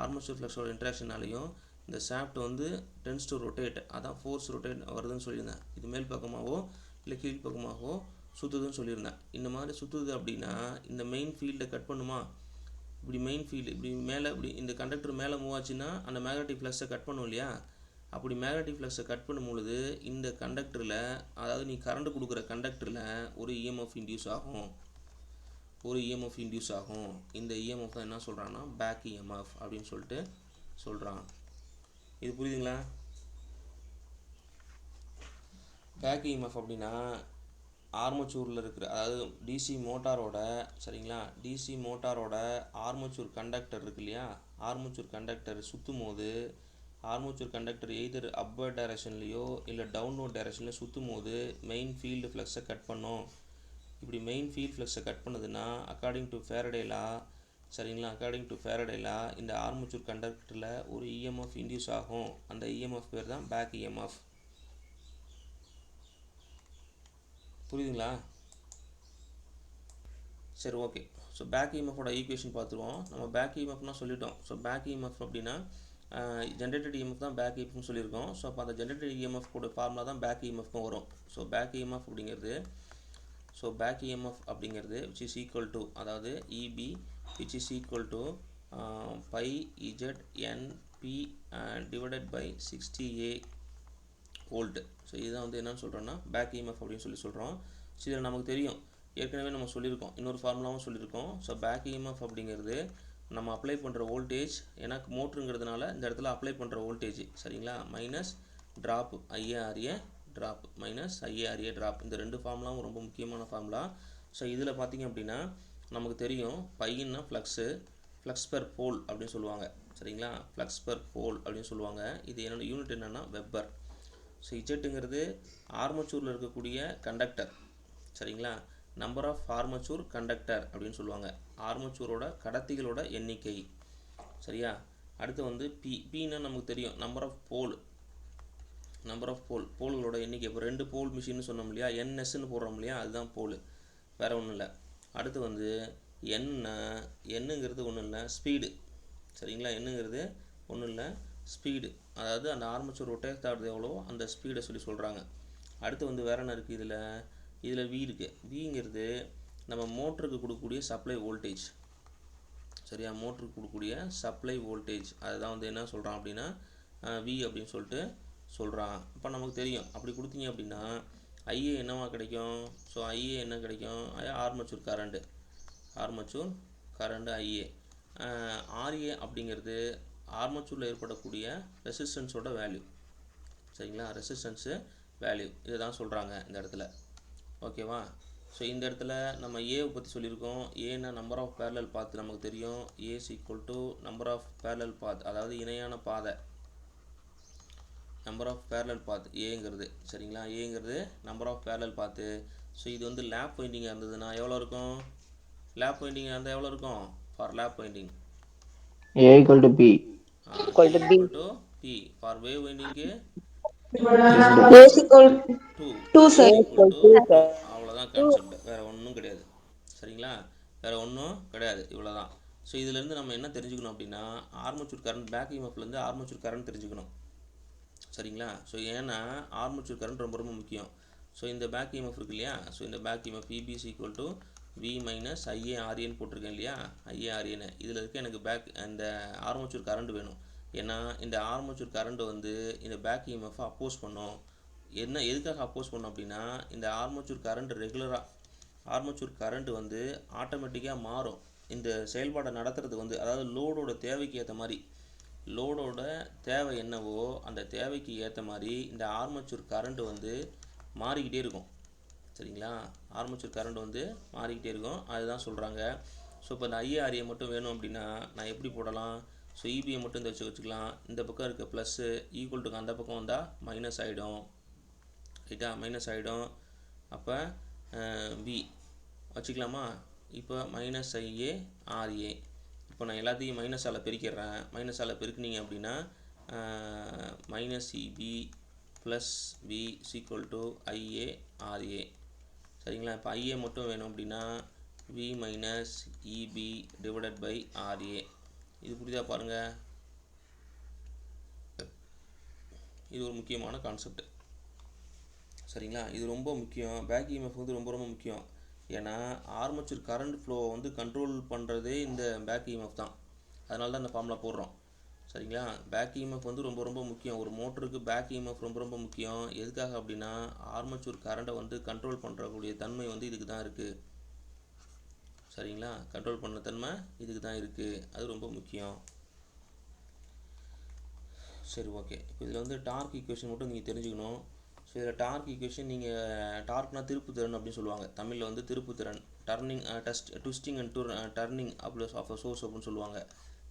ஆர்மேச்சர் ஃப்ளக்ஸோட இன்ட்ராக்ஷனாலையும் இந்த ஷாஃப்ட் வந்து டென்ஸ் டு ரொட்டேட். அதான் ஃபோர்ஸ் ரொட்டேட் வருதுன்னு சொல்லியிருந்தேன். இது மேல் பக்கமாகவோ இல்லை கீழ் பக்கமாகவோ சுற்றுதுன்னு சொல்லியிருந்தேன். இந்த மாதிரி சுற்றுது அப்படின்னா இந்த மெயின் ஃபீல்டை கட் பண்ணுமா? இப்படி மெயின் ஃபீல்டு இப்படி மேலே இப்படி இந்த கண்டக்டர் மேலே மூவ் ஆச்சுன்னா அந்த மேக்னெட்டிக் ஃப்ளக்ஸை கட் பண்ணும் இல்லையா? அப்படி மேக்னெட்டிக் ஃப்ளக்ஸை கட் பண்ணும்பொழுது இந்த கண்டக்டரில், அதாவது நீ கரண்ட் கொடுக்குற கண்டக்டரில் ஒரு இஎம்எஃப் இன்டியூஸ் ஆகும். இந்த இஎம்எஃப் தான் என்ன சொல்கிறான்னா பேக் இஎம்எஃப் அப்படின்னு சொல்லிட்டு சொல்கிறான். இது புரியுதுங்களா? பேக் இஎம்எஃப் அப்படின்னா ஆர்மேச்சூரில் இருக்கிற, அதாவது டிசி மோட்டாரோட, சரிங்களா, டிசி மோட்டாரோட ஆர்மேச்சூர் கண்டக்டர் இருக்கு இல்லையா? ஆர்மேச்சூர் கண்டக்டர் சுற்றும் போது ஆர்மேச்சர் கண்டக்டர் எய்தர் அப்வர்ட் டைரக்ஷன்லையோ இல்லை டவுன்வர்ட் டைரக்ஷன்லையோ சுற்றும் போது மெயின் ஃபீல்டு ஃப்ளக்ஸை கட் பண்ணும். இப்படி மெயின் ஃபீல்டு ஃப்ளக்ஸை கட் பண்ணுதுன்னா அக்கார்டிங் டு ஃபேரடே லா, சரிங்களா, இந்த ஆர்மேச்சர் கண்டக்டரில் ஒரு இஎம்எஃப் இன்டியூஸ் ஆகும். அந்த இஎம்எஃப் பேர் தான் பேக் இஎம்எஃப். புரியுதுங்களா? சரி, ஓகே. ஸோ பேக் இஎம்எஃபோட ஈக்குவேஷன் பார்த்துருவோம். நம்ம பேக் இஎம்எஃப்னா சொல்லிட்டோம். ஸோ பேக் இஎம்எஃப் அப்படின்னா ஜென்ரேட்டட் இஎம்எஃப் தான் பேக் இஎம்எஃப்னு சொல்லியிருக்கோம். ஸோ அப்போ அந்த ஜென்ரேட்டட் இஎம்எஃப் கூட ஃபார்முலா தான் பேக் இஎம்எஃப்க்கும் வரும். ஸோ பேக் இஎம்எஃப் அப்படிங்கிறது which is equal to, அதாவது EB which is equal to pi ZNP divided by 60A volt. So இதுதான் வந்து என்னன்னு சொல்கிறோன்னா பேக் இஎம்எஃப் அப்படின்னு சொல்கிறோம். ஸோ இதில் நமக்கு தெரியும், ஏற்கனவே நம்ம சொல்லியிருக்கோம், இன்னொரு ஃபார்முலாவும் சொல்லியிருக்கோம். ஸோ பேக் இஎம்எஃப் அப்படிங்கிறது நம்ம அப்ளை பண்ணுற வோல்டேஜ், எனக்கு மோட்ருங்கிறதுனால இந்த இடத்துல அப்ளை பண்ணுற வோல்டேஜ், சரிங்களா, மைனஸ் IARA ட்ராப். இந்த ரெண்டு ஃபார்முலாவும் ரொம்ப முக்கியமான ஃபார்முலா. ஸோ இதில் பார்த்திங்க அப்படின்னா நமக்கு தெரியும் பையின்னா ஃப்ளக்ஸ் பெர் போல் அப்படின்னு சொல்லுவாங்க. சரிங்களா, ஃப்ளக்ஸ் பெர் போல் அப்படின்னு சொல்லுவாங்க. இது என்னோட யூனிட் என்னென்னா வெப்பர். ஸோ இஜெட்டுங்கிறது ஆர்மச்சூரில் இருக்கக்கூடிய கண்டக்டர். சரிங்களா, நம்பர் ஆஃப் ஆர்மச்சூர் கண்டக்டர் அப்படின்னு சொல்லுவாங்க. ஆர்மச்சூரோட கடத்திகளோட எண்ணிக்கை. சரியா, அடுத்து வந்து பின்னா நமக்கு தெரியும் நம்பர் ஆஃப் போல்களோட எண்ணிக்கை. இப்போ 2 போல் மிஷின்னு சொன்னோம் இல்லையா, என்எஸ்ன்னு போடுறோம் இல்லையா, அதுதான் போல், வேறு ஒன்றும் இல்லை. அடுத்து வந்து என்னுங்கிறது ஒன்றும் இல்லை, ஸ்பீடு. சரிங்களா, என்னுங்கிறது ஒன்றும் இல்லை, ஸ்பீடு. அதாவது அந்த ஆர்மச்சூர் ரொட்டேட் ஆகுது எவ்வளோ அந்த ஸ்பீடை சொல்கிறாங்க. அடுத்து வந்து வேறு என்ன இருக்குது இதில் வி இருக்குது. விங்கிறது நம்ம மோட்டருக்கு கொடுக்கக்கூடிய சப்ளை வோல்டேஜ். சரியா, மோட்டருக்கு கொடுக்கக்கூடிய சப்ளை வோல்டேஜ் அதுதான் வந்து என்ன சொல்கிறான் அப்படின்னா வி அப்படின்னு சொல்லிட்டு சொல்கிறான். இப்போ நமக்கு தெரியும் அப்படி கொடுத்தீங்க அப்படின்னா ஐஏ என்னவா கிடைக்கும். ஸோ ஐஏ என்ன கிடைக்கும், ஆர்மச்சூர் கரண்ட் ஐஏ. ஆர்ஏ அப்படிங்கிறது ஆர்மச்சூரில் ஏற்படக்கூடிய ரெசிஸ்டன்ஸோட வேல்யூ. சரிங்களா, ரெசிஸ்டன்ஸு வேல்யூ இதை தான் சொல்கிறாங்க இந்த இடத்துல. ஓகேவா, ஸோ இந்த இடத்துல நம்ம ஏவை பற்றி சொல்லியிருக்கோம். ஏன்னா நம்பர் ஆஃப் பேரலல் பாத் நமக்கு தெரியும். A equal to number of parallel path, அதாவது இணையான பாதை, நம்பர் ஆஃப் பேரலல் பாத் ஏங்கிறது. சரிங்களா, ஏங்கிறது நம்பர் ஆஃப் பேரலல் பாத்து. ஸோ இது வந்து லேப் வைண்டிங்காக இருந்ததுன்னா எவ்வளோ இருக்கும், லேப் வைண்டிங்காக இருந்தால் எவ்வளோ இருக்கும். For lap winding A equal to B. equal to P. For wave வைண்டிங்க்கு A equal 2 2 sir. அவ்வளோதான் கான்செப்ட், வேறு ஒன்றும் கிடையாது. சரிங்களா, வேறு ஒன்றும் கிடையாது, இவ்வளோ தான். ஸோ இதிலேருந்து நம்ம என்ன தெரிஞ்சுக்கணும் அப்படின்னா ஆர்மச்சூர் கரண்ட், பேக் இஎம்எஃப்லேருந்து ஆர்மச்சூர் கரண்ட் தெரிஞ்சுக்கணும். சரிங்களா, ஸோ ஏன்னா ஆர்மச்சூர் கரண்ட் ரொம்ப ரொம்ப முக்கியம். ஸோ இந்த பேக் இஎம்எஃப் இருக்கு இல்லையா, ஸோ இந்த back EMF EBC equal to V minus ஐஏஆர்ஏன்னு போட்டிருக்கேன் இல்லையா, ஐஏஆர்ஏன்னு. இதில் இருக்க எனக்கு இந்த ஆர்மச்சூர் கரண்ட் வேணும். ஏன்னா இந்த ஆர்மச்சூர் கரண்ட் வந்து இந்த பேக் இஎம்எஃப்பை அப்போஸ் பண்ணும். எதுக்காக அப்போஸ் பண்ணும் அப்படின்னா இந்த ஆர்மச்சூர் கரண்ட் வந்து ஆட்டோமேட்டிக்காக மாறும். இந்த செயல்பாடை நடத்துறது வந்து அதாவது லோடோட தேவைக்கு ஏற்ற மாதிரி, லோடோட தேவை என்னவோ அந்த தேவைக்கு ஏற்ற மாதிரி இந்த ஆர்மச்சூர் கரண்ட் வந்து மாறிக்கிட்டே இருக்கும். சரிங்களா, ஆர்மச்சூர் கரண்ட் வந்து மாறிக்கிட்டே இருக்கும், அதுதான் சொல்கிறாங்க. ஸோ இப்போ இந்த ஐஏஆர்ஏ மட்டும் வேணும் அப்படின்னா நான் எப்படி போடலாம். ஸோ இபிஐ மட்டும் இந்த வச்சுக்கலாம். இந்த பக்கம் இருக்க ப்ளஸ்ஸு ஈக்குவல் டுக்கு அந்த பக்கம் வந்தால் மைனஸ் ஆகிடும். ரைட்டா, மைனஸ் ஆகிடும். அப்போ வி வச்சுக்கலாமா. இப்போ மைனஸ் ஐஏ ஆர்ஏ. இப்போ நான் எல்லாத்தையும் மைனஸால் பெருக்கிடுறேன். மைனஸால் பெருக்குனீங்க அப்படின்னா minus EB plus V equal to IA RA. சரிங்களா, இப்போ ஐஏ மட்டும் வேணும் அப்படின்னா V minus EB divided by RA. இது புரியுதா பாருங்கள், இது ஒரு முக்கியமான கான்செப்ட். சரிங்களா, இது ரொம்ப முக்கியம். பேக் இஎம்எஃப் வந்து ரொம்ப ரொம்ப முக்கியம். ஏன்னா ஆர்மச்சூர் கரண்ட் ஃப்ளோவை வந்து கண்ட்ரோல் பண்ணுறதே இந்த பேக் இஎம்எஃப் தான். அதனால தான் இந்த ஃபார்முலா போடுறோம். சரிங்களா, பேக் இஎம்எஃப் வந்து ரொம்ப ரொம்ப முக்கியம். ஒரு மோட்டருக்கு பேக் இஎம்எஃப் ரொம்ப ரொம்ப முக்கியம். எதுக்காக அப்படின்னா ஆர்மச்சூர் கரண்ட்டை வந்து கண்ட்ரோல் பண்ணுறக்கூடிய தன்மை வந்து இதுக்கு தான் இருக்குது. சரிங்களா, கண்ட்ரோல் பண்ண தன்மை இதுக்கு தான் இருக்குது, அது ரொம்ப முக்கியம். சரி, ஓகே. இப்போ இதில் வந்து டார்க் ஈக்குவேஷன் மட்டும் நீங்கள் தெரிஞ்சுக்கணும். ஸோ இதில் டார்க் ஈக்குவேஷன் நீங்கள் டார்க்னா திருப்புத்திறன் அப்படின்னு சொல்லுவாங்க. தமிழில் வந்து திருப்புத்திறன், twisting and turning of a source அப்படின்னு சொல்லுவாங்க.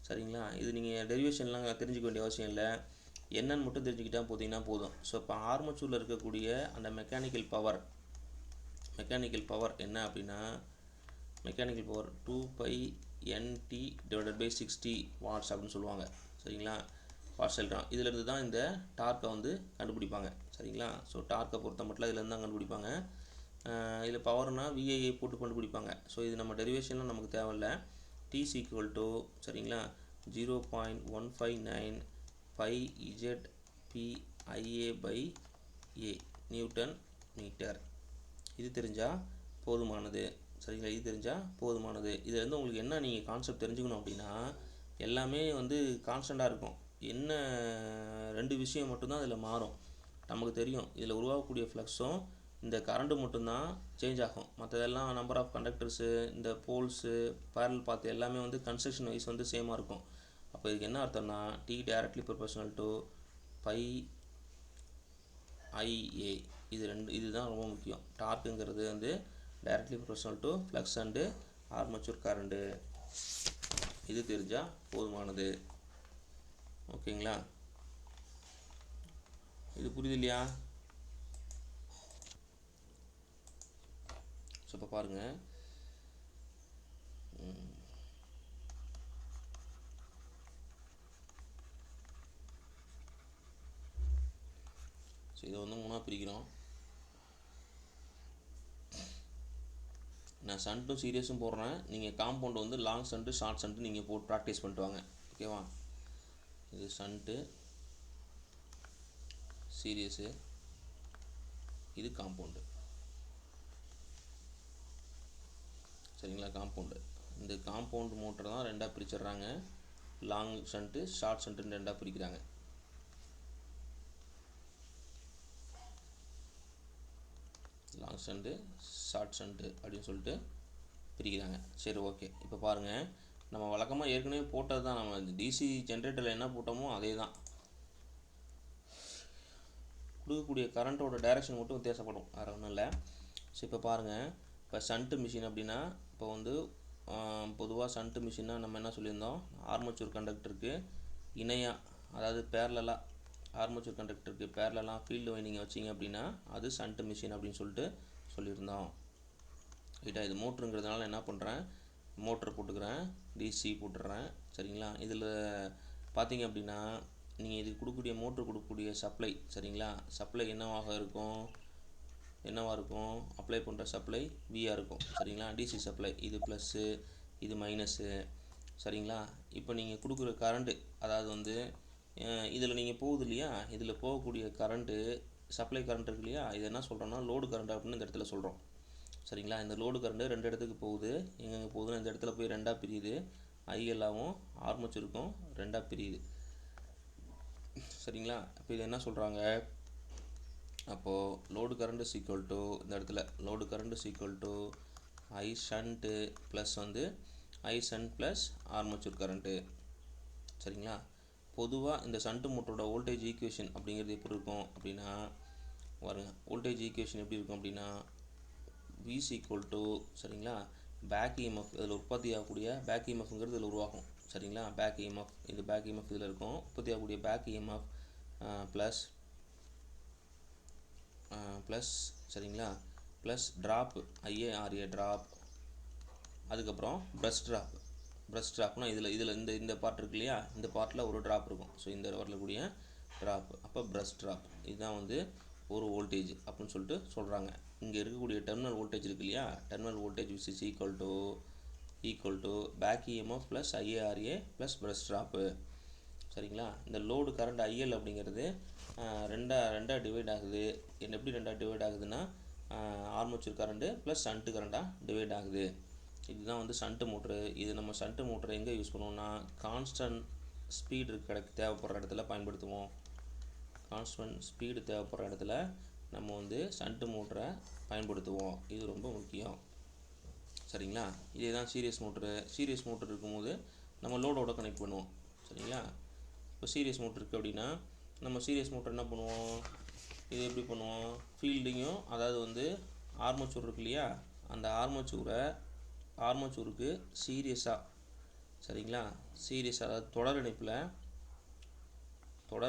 சரிங்களா, இது நீங்கள் டெரிவேஷன்லாம் தெரிஞ்சுக்க வேண்டிய அவசியம் இல்லை, என்னன்னு மட்டும் தெரிஞ்சுக்கிட்டால் போதும். ஸோ இப்போ ஆர்மச்சூரில் இருக்கக்கூடிய அந்த மெக்கானிக்கல் பவர் என்ன அப்படின்னா mechanical power 2π/NT divided by 60 watts அப்படின்னு சொல்லுவாங்க. சரிங்களா, வாட்ஸ் எழுதுறான். இதிலிருந்து தான் இந்த டார்க்கை வந்து கண்டுபிடிப்பாங்க. சரிங்களா, ஸோ டார்க்கை பொறுத்த மட்டும் இதிலேருந்து தான் கண்டுபிடிப்பாங்க. இதில் பவர்னால் விஐஏ போட்டு கண்டுபிடிப்பாங்க. ஸோ இது நம்ம டெரிவேஷன்லாம் நமக்கு தேவையில்லை. T ஈக்குவல் டு சரிங்களா 0.159 πZPIA/A நியூட்டன் மீட்டர். இது தெரிஞ்சால் போதுமானது. சரிங்களா, இது தெரிஞ்சால் போதுமானது. இதிலேருந்து உங்களுக்கு என்ன நீங்கள் கான்செப்ட் தெரிஞ்சுக்கணும் அப்படின்னா எல்லாமே வந்து கான்ஸ்டண்ட்டாக இருக்கும். என்ன 2 விஷயம் மட்டும்தான் இதில் மாறும். நமக்கு தெரியும் இதில் உருவாகக்கூடிய ஃப்ளக்ஸும் இந்த கரண்ட்டு மட்டும்தான் சேஞ்ச் ஆகும். மற்றதெல்லாம் நம்பர் ஆஃப் கண்டக்டர்ஸு, இந்த போல்ஸு, பேரல் பாத் எல்லாமே வந்து கன்ஸ்ட்ரக்ஷன் வைஸ் வந்து சேமாக இருக்கும். அப்போ இதுக்கு என்ன அர்த்தம்னா T directly proportional to πIA. இதுதான் ரொம்ப முக்கியம். டார்க்குங்கிறது வந்து directly proportional to flux and armature current. இது தெரிஞ்சால் போதுமானது. ஓகேங்களா? இது புரியுது இல்லையா? ஸோ இப்போ பாருங்கள், ஸோ இதை வந்து 3ஆக பிரிக்கிறோம். நான் சன்ட்டும் சீரியஸும் போடுறேன். நீங்கள் காம்பவுண்ட் வந்து லாங் சன்ட்டு ஷார்ட் சன்ட்டு நீங்கள் போட்டு ப்ராக்டிஸ் பண்ணிட்டு வாங்க. ஓகேவா? இது சன்ட்டு, சீரியஸு, இது காம்பவுண்டு. சரிங்களா? காம்பவுண்டு. இந்த காம்பவுண்ட் மோட்டர் தான் ரெண்டாக பிரிச்சிடுறாங்க. லாங் சன்ட்டு ஷார்ட் சன்ட்டுன்னு ரெண்டாக பிரிக்கிறாங்க. லாங் சன்ட்டு ஷார்ட் சன்ட்டு அப்படின்னு சொல்லிட்டு பிரிக்கிறாங்க. சரி, ஓகே. இப்போ பாருங்கள், நம்ம வழக்கமாக ஏற்கனவே போட்டது தான். நம்ம டிசி ஜென்ரேட்டரில் என்ன போட்டோமோ அதே தான். கொடுக்கக்கூடிய கரண்ட்டோட டைரக்ஷன் மட்டும் வித்தியாசப்படும், வேறு ஒன்றும் இல்லை. ஸோ இப்போ பாருங்கள், இப்போ சன்ட்டு மிஷின் அப்படின்னா, இப்போ வந்து பொதுவாக சன்ட்டு மிஷின்னா நம்ம என்ன சொல்லியிருந்தோம், ஆர்மேச்சர் கண்டக்டருக்கு இணையாக, அதாவது பேரலாக, ஆர்மேச்சர் கண்டக்டருக்கு பேரலாக ஃபீல்டு வைண்டிங்கை வச்சிங்க அப்படின்னா அது சன்ட்டு மிஷின் அப்படின்னு சொல்லிட்டு சொல்லியிருந்தோம். ரைட்டா? இது மோட்ருங்கிறதுனால என்ன பண்ணுறேன், மோட்ரு போட்டுக்கிறேன், டிசி போட்டுடுறேன். சரிங்களா? இதில் பார்த்தீங்க அப்படின்னா நீங்கள் இது கொடுக்கக்கூடிய மோட்ரு கொடுக்கக்கூடிய சப்ளை, சரிங்களா, சப்ளை என்னவாக இருக்கும், அப்ளை பண்ணுற சப்ளை வியாக இருக்கும். சரிங்களா? டிசி சப்ளை இது ப்ளஸ்ஸு, இது மைனஸு. சரிங்களா? இப்போ நீங்கள் கொடுக்குற கரண்ட்டு, அதாவது வந்து இதில் நீங்கள் போகுது இல்லையா, இதில் போகக்கூடிய கரண்ட்டு, சப்ளை கரண்ட் இருக்கு இல்லையா, இது என்ன சொல்கிறோன்னா லோடு கரண்ட் அப்படின்னு இந்த இடத்துல சொல்கிறோம். சரிங்களா? இந்த லோடு கரண்ட்டு 2 இடத்துக்கு போகுது. எங்கெங்கே போகுதுன்னு இந்த இடத்துல போய் 2ஆக பிரியுது. ஐஎல்லாவும் ஆர்மேச்சருக்கும் 2ஆக பிரியுது. சரிங்களா? இப்போ இது என்ன சொல்கிறாங்க, அப்போது load current is equal to, இந்த இடத்துல load current is equal to I shunt plus வந்து I shunt plus armature current. சரிங்களா? பொதுவாக இந்த ஷன்ட்டு மோட்டரோட வோல்டேஜ் ஈக்குவேஷன் அப்படிங்கிறது எப்படி இருக்கும் அப்படின்னா, பாருங்க, வோல்டேஜ் ஈக்குவேஷன் எப்படி இருக்கும் அப்படின்னா V ஈக்குவல் டு, சரிங்களா, பேக் இஎம்எஃப், இதில் உற்பத்தி ஆகக்கூடிய பேக் இஎம்எஃப்ங்கிறது இதில் உருவாகும். சரிங்களா? பேக் இஎம்எஃப், இது பேக் இஎம்எஃப் இதில் இருக்கும். உற்பத்தி ஆகக்கூடிய பேக் இஎம்எஃப் ப்ளஸ், சரிங்களா, ப்ளஸ் ட்ராப் ஐஏஆர்ஏ ட்ராப், அதுக்கப்புறம் ப்ரஷ் ட்ராப்னா இதில் இந்த பார்ட் இருக்கு இல்லையா, இந்த பார்ட்டில் ஒரு ட்ராப் இருக்கும். ஸோ இந்த வரக்கூடிய ட்ராப், அப்போ ப்ரஷ் ட்ராப், இதுதான் வந்து ஒரு வோல்டேஜ் அப்படின்னு சொல்லிட்டு சொல்கிறாங்க. இங்கே இருக்கக்கூடிய டெர்மினல் வோல்டேஜ் இருக்கு இல்லையா, terminal voltage which is equal to back EMF plus IARA plus brush drop. சரிங்களா? இந்த லோடு கரண்ட் ஐஎல் அப்படிங்கிறது ரெண்டாக டிவைட் ஆகுது. எப்படி ரெண்டாக டிவைட் ஆகுதுன்னா, ஆர்மேச்சர் கரண்ட்டு ப்ளஸ் ஷன்ட்டு கரண்ட்டாக டிவைட் ஆகுது. இதுதான் வந்து ஷன்ட்டு மோட்ரு. இது நம்ம ஷன்ட்டு மோட்டரை எங்கே யூஸ் பண்ணுவோம்னா, கான்ஸ்டன்ட் ஸ்பீடு தேவைப்படுற இடத்துல பயன்படுத்துவோம். கான்ஸ்டன்ட் ஸ்பீடு தேவைப்படுற இடத்துல நம்ம வந்து ஷன்ட்டு மோட்டரை பயன்படுத்துவோம். இது ரொம்ப முக்கியம். சரிங்களா? இதே தான் சீரியஸ் மோட்டர் இருக்கும்போது நம்ம லோடோட கனெக்ட் பண்ணுவோம். சரிங்களா? இப்போ சீரியஸ் மோட்டர் இருக்குது அப்படின்னா நம்ம சீரியஸ் மோட்டர் என்ன பண்ணுவோம், இது எப்படி பண்ணுவோம், ஃபீல்டிங்கும், அதாவது வந்து ஆர்மேச்சர் இருக்கு இல்லையா, அந்த ஆர்மேச்சருக்கு சீரியஸாக, சரிங்களா, சீரியஸாக, அதாவது தொடர்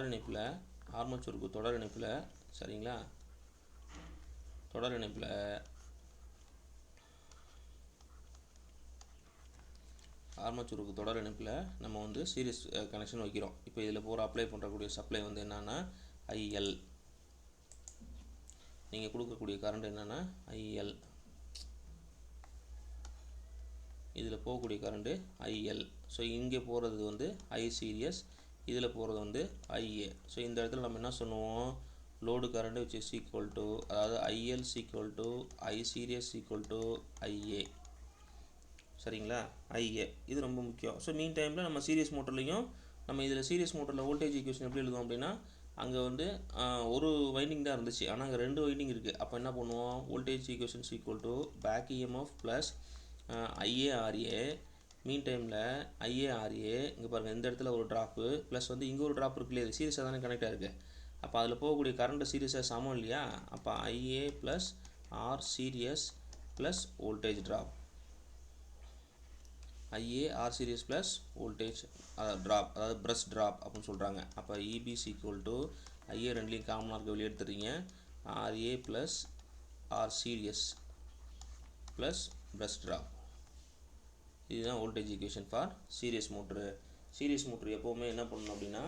இணைப்பில் ஆர்மேச்சருக்கு தொடர் இணைப்பில், சரிங்களா, தொடர் இணைப்பில் ஆர்மேச்சருக்கு தொடர் இணைப்பில் நம்ம வந்து சீரியஸ் கனெக்ஷன் வைக்கிறோம். இப்போ இதில் போகிற அப்ளை பண்ணுறக்கூடிய சப்ளை வந்து என்னென்னா ஐஎல், நீங்கள் கொடுக்கக்கூடிய கரண்ட் என்னென்னா ஐஎல், இதில் போகக்கூடிய கரண்ட்டு ஐஎல். ஸோ இங்கே போகிறது வந்து ஐ சீரியஸ், இதில் போகிறது வந்து ஐஏ. ஸோ இந்த இடத்துல நம்ம என்ன சொல்லுவோம், load current which is equal to, அதாவது IL equal to I series equal to IA. சரிங்களா? ஐஏ இது ரொம்ப முக்கியம். ஸோ மீன் டைமில் நம்ம சீரியஸ் மோட்டர்லையும் நம்ம இதில் சீரியஸ் மோட்டரில் வோல்டேஜ் ஈக்குவேஷன் எப்படி எழுதுவோம் அப்படின்னா, அங்கே வந்து ஒரு வைண்டிங் தான் இருந்துச்சு, ஆனால் அங்கே 2 வைண்டிங் இருக்குது. அப்போ என்ன பண்ணுவோம், voltage equations equal to back EMF plus ஐஏஆர்ஏ. மீன் டைமில் ஐஏஆர்ஏ இங்கே பாருங்கள், இந்த இடத்துல ஒரு ட்ராப்பு ப்ளஸ் வந்து இங்கே ஒரு ட்ராப் இருக்கு இல்லையா, சீரியஸாக தானே கனெக்ட் ஆகிருக்கு. அப்போ அதில் போகக்கூடிய கரண்ட்டு சீரியஸாக சமம் இல்லையா, அப்போ IA plus R series plus voltage drop. IA R series plus voltage drop, அதாவது ப்ரஷ் ட்ராப் அப்படின்னு சொல்கிறாங்க. அப்போ EBC ஈக்குவல் டு IA ரெண்டுலேயும் காமனாக இருக்க வெளியே எடுத்துறீங்க, RA plus R series plus brush drop. இதுதான் voltage equation for series motor. Series motor எப்போவுமே என்ன பண்ணணும் அப்படின்னா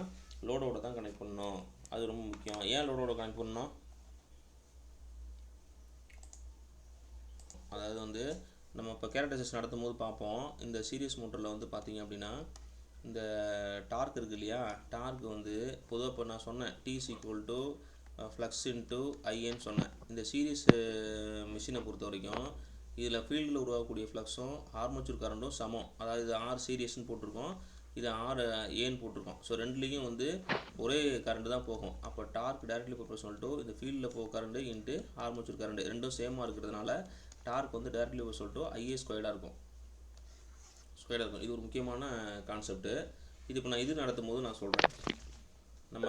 லோடோட தான் கனெக்ட் பண்ணணும். அது ரொம்ப முக்கியம். ஏன் லோடோட கனெக்ட் பண்ணணும்? அதாவது வந்து நம்ம இப்போ கேரக்டரைசேஷன் நடத்தும் போது பார்ப்போம். இந்த சீரியஸ் மோட்டரில் வந்து பார்த்தீங்க அப்படின்னா இந்த டார்க் இருக்குது இல்லையா, டார்க் வந்து பொதுவாக இப்போ நான் சொன்னேன் T equal to flux into ஐன்னு சொன்னேன். இந்த சீரியஸ் மிஷினை பொறுத்த வரைக்கும் இதில் ஃபீல்டில் உருவாகக்கூடிய ஃப்ளக்ஸும் ஆர்மேச்சர் கரண்ட்டும் சமம். அதாவது இது R சீரியஸ்ன்னு போட்டிருக்கோம், இது R ஏன்னு போட்டிருக்கோம். ஸோ ரெண்டுலேயும் வந்து ஒரே கரண்ட் தான் போகும். அப்போ டார்க் டைரக்ட்லி ப்ரொபோர்ஷனல் டு இந்த ஃபீல்டில் போக கரண்ட் இன்ட்டு ஆர்மேச்சர் கரண்ட் ரெண்டும் சேமாக இருக்கிறதுனால டார்க் வந்து டைரக்ட்லி ப்ரொபோர்ஷனல் டு IA ஸ்கொயர்டாக இருக்கும். இது ஒரு முக்கியமான கான்செப்ட்டு. இது இப்போ நான் இது நடத்தும் போது நான் சொல்கிறேன். நம்ம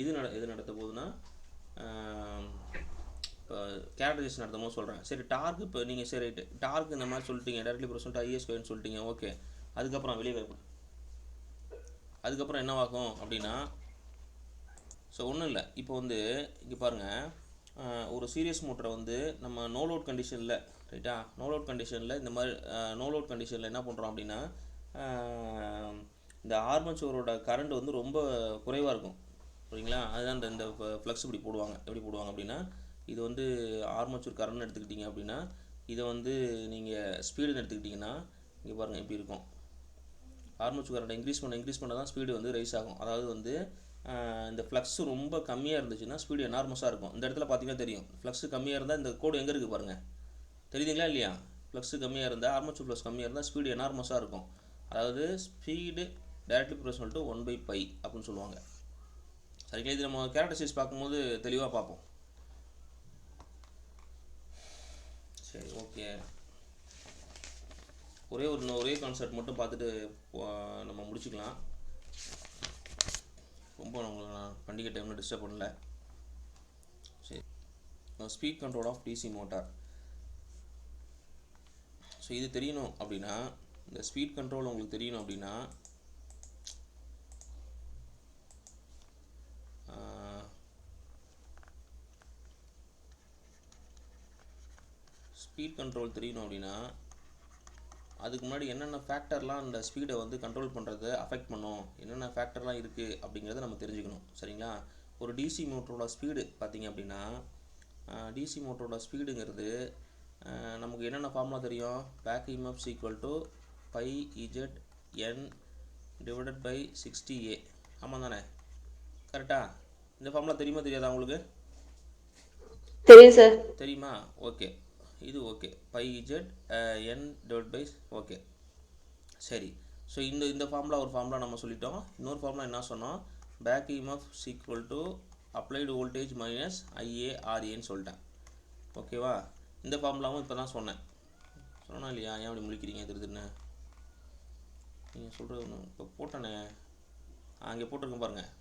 இது நடத்தும் போதுன்னா இப்போ கேரக்டரைசேஷன் நடத்தும் போது சொல்கிறேன். சரி டார்க் இப்போ நீங்கள் சரி ரைட்டு டார்க் இந்த மாதிரி சொல்லிட்டீங்க, டைரக்ட்லி ப்ரொபோர்ஷனல் டு IA ஸ்கொயர்னு சொல்லிட்டீங்க, ஓகே. அதுக்கப்புறம் வெளியே வைப்பேன். அதுக்கப்புறம் என்னவாகும் அப்படின்னா ஸோ ஒன்றும் இல்லை. இப்போ வந்து இங்கே பாருங்கள், ஒரு சீரியஸ் மோட்டரை வந்து நம்ம நோ லோட் கண்டிஷனில், ரைட்டா, நோ லோட் கண்டிஷனில் இந்த மாதிரி நோ லோட் கண்டிஷனில் என்ன பண்ணுறோம் அப்படின்னா இந்த ஆர்மேச்சரோட கரண்ட் வந்து ரொம்ப குறைவாக இருக்கும், சரிங்களா. அதுதான் இந்த ஃப்ளக்ஸ் இப்படி போடுவாங்க. எப்படி போடுவாங்க அப்படின்னா இது வந்து ஆர்மேச்சர் கரண்ட்னு எடுத்துக்கிட்டிங்க அப்படின்னா இதை வந்து நீங்கள் ஸ்பீடுன்னு எடுத்துக்கிட்டிங்கன்னா இங்கே பாருங்கள் எப்படி இருக்கும். ஆர்மேச்சர் கரண்ட் இன்க்ரீஸ் பண்ண தான் ஸ்பீடு வந்து ரைஸ் ஆகும். அதாவது வந்து இந்த ஃப்ளக்ஸ் ரொம்ப கம்மியாக இருந்துச்சுன்னா ஸ்பீடு எனார்மஸாக இருக்கும். இந்த இடத்துல பார்த்தீங்கன்னா தெரியும், ஃப்ளக்ஸ் கம்மியாக இருந்தால் இந்த கோடு எங்கே இருக்குது பாருங்கள், தெரியுதுங்களா இல்லையா. ஃப்ளக்ஸ் கம்மியாக இருந்தால் ஆர்மேச்சர் ஃப்ளக்ஸ் கம்மியாக இருந்தால் ஸ்பீடு எனார்மஸாக இருக்கும். அதாவது ஸ்பீடு டைரக்ட்லி ப்ரொபோர்ஷனல் டு 1/π அப்படின்னு சொல்லுவாங்க, சரிங்களா. இது நம்ம கேரக்டரைசேஷன் பார்க்கும்போது தெளிவாக பார்ப்போம். சரி, ஓகே. ஒரே கான்செப்ட் மட்டும் பார்த்துட்டு நம்ம முடிச்சுக்கலாம். ரொம்ப உங்களுக்கு நான் பண்டிகை டைமில் டிஸ்டர்ப் பண்ணல. சரி, speed control of DC motor. So இது தெரியணும் அப்படின்னா, இந்த ஸ்பீட் கண்ட்ரோல் உங்களுக்கு தெரியணும் அப்படின்னா அதுக்கு முன்னாடி என்னென்ன ஃபேக்டர்லாம் இந்த ஸ்பீடை வந்து கண்ட்ரோல் பண்ணுறதை அஃபெக்ட் பண்ணும், என்னென்ன ஃபேக்டர்லாம் இருக்குது அப்படிங்கிறத நம்ம தெரிஞ்சுக்கணும், சரிங்களா. ஒரு DC மோட்டரோட ஸ்பீடு பார்த்திங்க அப்படின்னா DC மோட்டரோட ஸ்பீடுங்கிறது நமக்கு என்னென்ன ஃபார்முலா தெரியும். Back EMF equal to πZN divided by 60A. ஆமாம் தானே, கரெக்டாக? இந்த ஃபார்முலா தெரியுமா தெரியாதா உங்களுக்கு? தெரியும் சார். தெரியுமா? ஓகே, இது okay. πZN divide by, okay, சரி. ஸோ இந்த ஃபார்முலா ஒரு ஃபார்முலா நம்ம சொல்லிட்டோம். இன்னொரு ஃபார்முலா என்ன சொன்னோம், back EMF equal to applied voltage minus IARAன்னு சொல்லிட்டேன், ஓகேவா. இந்த ஃபார்முலாவும் இப்போ தான் சொன்னேன் இல்லையா. ஏன் அப்படி முழிக்கிறீங்க திருதுன்னு? நீங்கள் சொல்கிறது ஒன்று இப்போ போட்டேனே, அங்கே போட்டிருக்கேன் பாருங்கள்.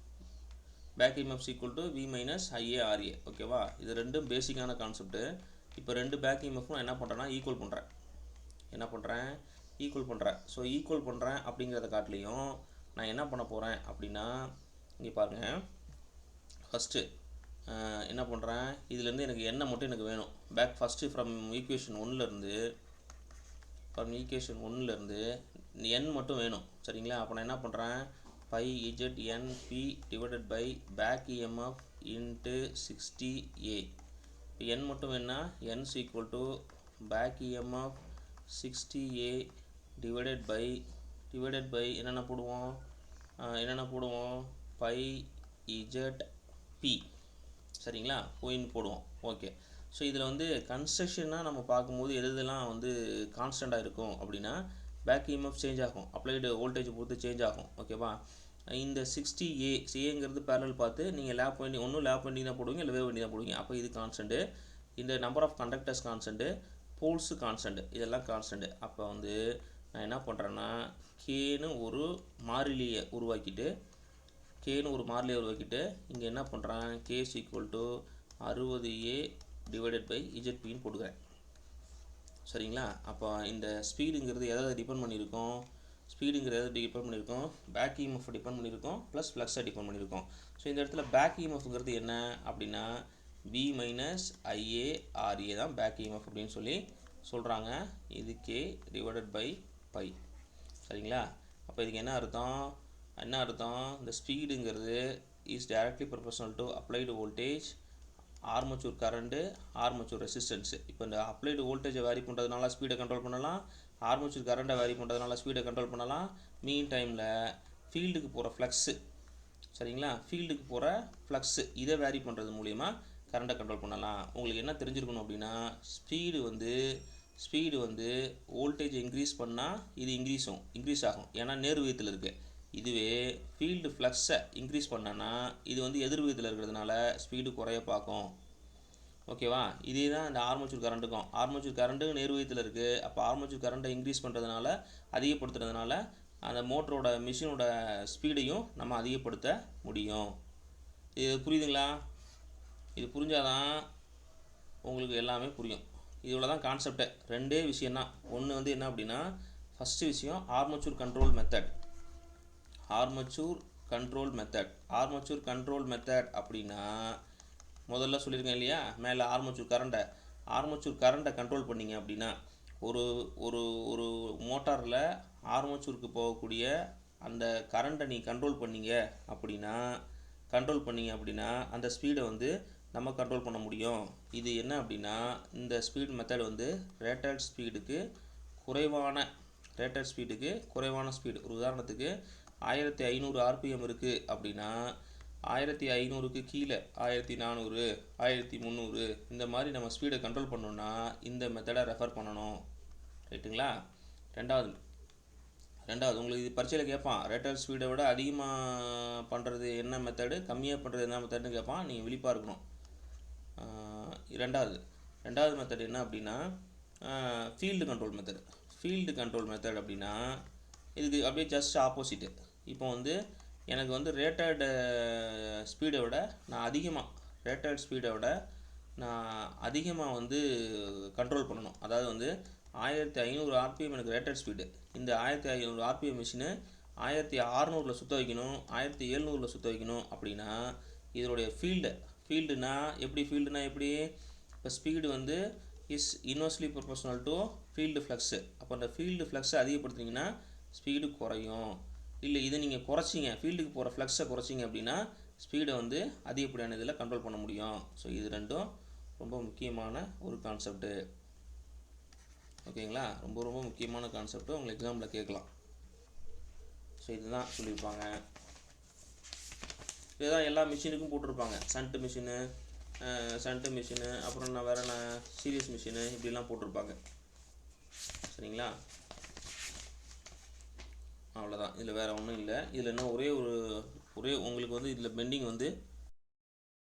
Back EMF equal to V minus IARA, ஓகேவா. இது ரெண்டும் பேசிக்கான கான்செப்ட்டு. இப்போ ரெண்டு பேக் EMF நான் என்ன பண்ணுறேன்னா ஈக்குவல் பண்ணுறேன். ஸோ ஈக்குவல் பண்ணுறேன் அப்படிங்கிறத காட்டிலையும் நான் என்ன பண்ண போகிறேன் அப்படின்னா இங்கே பாருங்கள். ஃபஸ்ட்டு என்ன பண்ணுறேன், இதுலேருந்து எனக்கு என்ன மட்டும் எனக்கு வேணும். பேக் ஃபஸ்ட்டு ஃப்ரம் ஈக்குவேஷன் 1லேருந்து n மட்டும் வேணும், சரிங்களா. அப்போ நான் என்ன பண்ணுறேன், πZNP divided by back EMF into 60A. இப்போ n மட்டும் வேணுன்னா n equal to back EMF 60A divided by என்னென்ன போடுவோம் πZP, சரிங்களா. கோயின் போடுவோம், ஓகே. ஸோ இதில் வந்து கன்ஸ்ட்ரக்ஷனாக நம்ம பார்க்கும்போது எதெல்லாம் வந்து கான்ஸ்டண்ட்டாக இருக்கும் அப்படின்னா பேக் EMF சேஞ்ச் ஆகும், அப்ளைடு வோல்டேஜ் பொறுத்து சேஞ்ச் ஆகும், ஓகேவா. இந்த 60Aங்கிறது பேரல் பார்த்து நீங்கள் லேப் வைண்டிங் தான் போடுவீங்க, இல்லை வேவ் வைண்டிங் தான் போடுவீங்க. அப்போ இது கான்ஸ்டன்ட்டு. இந்த number of conductors constant, poles constant, இதெல்லாம் கான்ஸ்டன்ட். அப்போ வந்து நான் என்ன பண்ணுறேன்னா கேன்னு ஒரு மாறிலியை உருவாக்கிட்டு இங்கே என்ன பண்ணுறேன், K equal to 60A divided by ZPன்னு போட்டுக்கிறேன். சரிங்களா? அப்போ இந்த ஸ்பீடுங்கிறது எதை டிபெண்ட் பண்ணியிருக்கோம்? ஸ்பீடுங்கிறது டிபெண்ட் பண்ணியிருக்கோம், பேக் இஎம்எஃப் டிபெண்ட் பண்ணியிருக்கோம், ப்ளஸ் ஃப்ளக்ஸை டிபெண்ட் பண்ணியிருக்கோம். ஸோ இந்த இடத்துல பேக் இஎம்எஃப்ங்கிறது என்ன அப்படின்னா V மைனஸ் IA RA தான் பேக் இஎம்எஃப் அப்படின்னு சொல்லி சொல்கிறாங்க. இது K டிவைடட் பை பை. சரிங்களா? அப்போ இதுக்கு என்ன அர்த்தம்? இந்த ஸ்பீடுங்கிறது is directly proportional to applied voltage, armature current, armature resistance. இப்போ இந்த அப்ளைடு வோல்டேஜை வேரி பண்ணுறதுனால ஸ்பீடை கண்ட்ரோல் பண்ணலாம், ஆர்மேச்சர் கரண்ட்டை வேரி பண்ணுறதுனால ஸ்பீடை கண்ட்ரோல் பண்ணலாம். மீன் டைமில் ஃபீல்டுக்கு போகிற ஃப்ளக்ஸு, சரிங்களா, ஃபீல்டுக்கு போகிற ஃப்ளக்ஸு இதை வேரி பண்ணுறது மூலிமா கரண்ட்டை கண்ட்ரோல் பண்ணலாம். உங்களுக்கு என்ன தெரிஞ்சிருக்கணும் அப்படின்னா ஸ்பீடு வந்து வோல்டேஜ் இன்க்ரீஸ் பண்ணால் இது இன்க்ரீஸ் ஆகும், ஏன்னா நேர் விகிதத்தில் இருக்குது. இதுவே ஃபீல்டு ஃப்ளக்ஸை இன்க்ரீஸ் பண்ணனா இது வந்து எதிர் விகிதத்தில் இருக்கிறதுனால ஸ்பீடு குறைய பார்க்கும். ஓகேவா? இதே தான் இந்த ஆர்மேச்சர் கரண்ட்டுக்கும். ஆர்மேச்சர் கரண்ட்டு நேர் விகிதத்தில் இருக்குது. அப்போ ஆர்மேச்சர் கரண்ட்டை இன்க்ரீஸ் பண்ணுறதுனால, அதிகப்படுத்துறதுனால அந்த மோட்டரோட மிஷினோட ஸ்பீடையும் நம்ம அதிகப்படுத்த முடியும். இது புரியுதுங்களா? இது புரிஞ்சாதான் உங்களுக்கு எல்லாமே புரியும். இவ்வளோ தான் கான்செப்டே. ரெண்டே விஷயந்தான். ஒன்று வந்து என்ன அப்படின்னா, ஃபஸ்ட்டு விஷயம் armature control method. Armature control method அப்படின்னா முதல்ல சொல்லியிருக்கேன் இல்லையா, மேலே ஆர்மேச்சர் கரண்ட்டை கண்ட்ரோல் பண்ணிங்க அப்படின்னா, ஒரு ஒரு ஒரு மோட்டாரில் ஆர்மேச்சருக்கு போகக்கூடிய அந்த கரண்ட்டை நீ கண்ட்ரோல் பண்ணிங்க அப்படின்னா அந்த ஸ்பீடை வந்து நம்ம கண்ட்ரோல் பண்ண முடியும். இது என்ன அப்படின்னா, இந்த ஸ்பீட் மெத்தட் வந்து ரேட்டட் ஸ்பீடுக்கு குறைவான ஸ்பீடு. ஒரு உதாரணத்துக்கு 1500 RPM இருக்குது அப்படின்னா 1500க்கு கீழே 1400, 1300 இந்த மாதிரி நம்ம ஸ்பீடை கண்ட்ரோல் பண்ணோன்னா இந்த மெத்தடை ரெஃபர் பண்ணணும். ரைட்டுங்களா? ரெண்டாவது உங்களுக்கு இது பரீட்சையில் கேட்பான், ரேட்டட் ஸ்பீடை விட அதிகமாக பண்ணுறது என்ன மெத்தடு, கம்மியாக பண்ணுறது என்ன மெத்தடுன்னு கேட்பான். நீங்கள் விழிப்பாக இருக்கணும். ரெண்டாவது மெத்தட் என்ன அப்படின்னா ஃபீல்டு கண்ட்ரோல் மெத்தட் அப்படின்னா இதுக்கு அப்படியே ஜஸ்ட் ஆப்போசிட்டு. இப்போ வந்து எனக்கு வந்து ரேட்டட் ஸ்பீடை விட நான் அதிகமாக வந்து கண்ட்ரோல் பண்ணணும். அதாவது வந்து 1500 RPM எனக்கு ரேட்டட் ஸ்பீடு. இந்த 1500 RPM மிஷினு 1600 சுற்ற வைக்கணும், 1700 சுற்ற வைக்கணும் அப்படின்னா இதனுடைய ஃபீல்டுனா எப்படி? இப்போ ஸ்பீடு வந்து is inversely proportional to field flux. அப்போ அந்த ஃபீல்டு ஃப்ளக்ஸை அதிகப்படுத்துனீங்கன்னா ஸ்பீடு குறையும். இல்லை இதை நீங்கள் ஃபீல்டுக்கு போகிற ஃப்ளக்ஸை குறைச்சிங்க அப்படின்னா ஸ்பீடை வந்து அதிகப்படியான இதில் கண்ட்ரோல் பண்ண முடியும். ஸோ இது ரெண்டும் ரொம்ப முக்கியமான ஒரு கான்செப்ட்டு. ஓகேங்களா? ரொம்ப முக்கியமான கான்செப்ட்டு, உங்களை எக்ஸாம்பிள் கேட்கலாம். ஸோ இதுதான் சொல்லியிருப்பாங்க. இதுதான் எல்லா மிஷினுக்கும் போட்டிருப்பாங்க. ஷண்ட் மிஷினு அப்புறம் வேறு சீரியஸ் மிஷினு இப்படிலாம் போட்டிருப்பாங்க. சரிங்களா? அவ்வளோதான். இதில் வேறு ஒன்றும் இல்லை. இதில் இன்னும் ஒரே உங்களுக்கு வந்து இதில் பெண்டிங் வந்து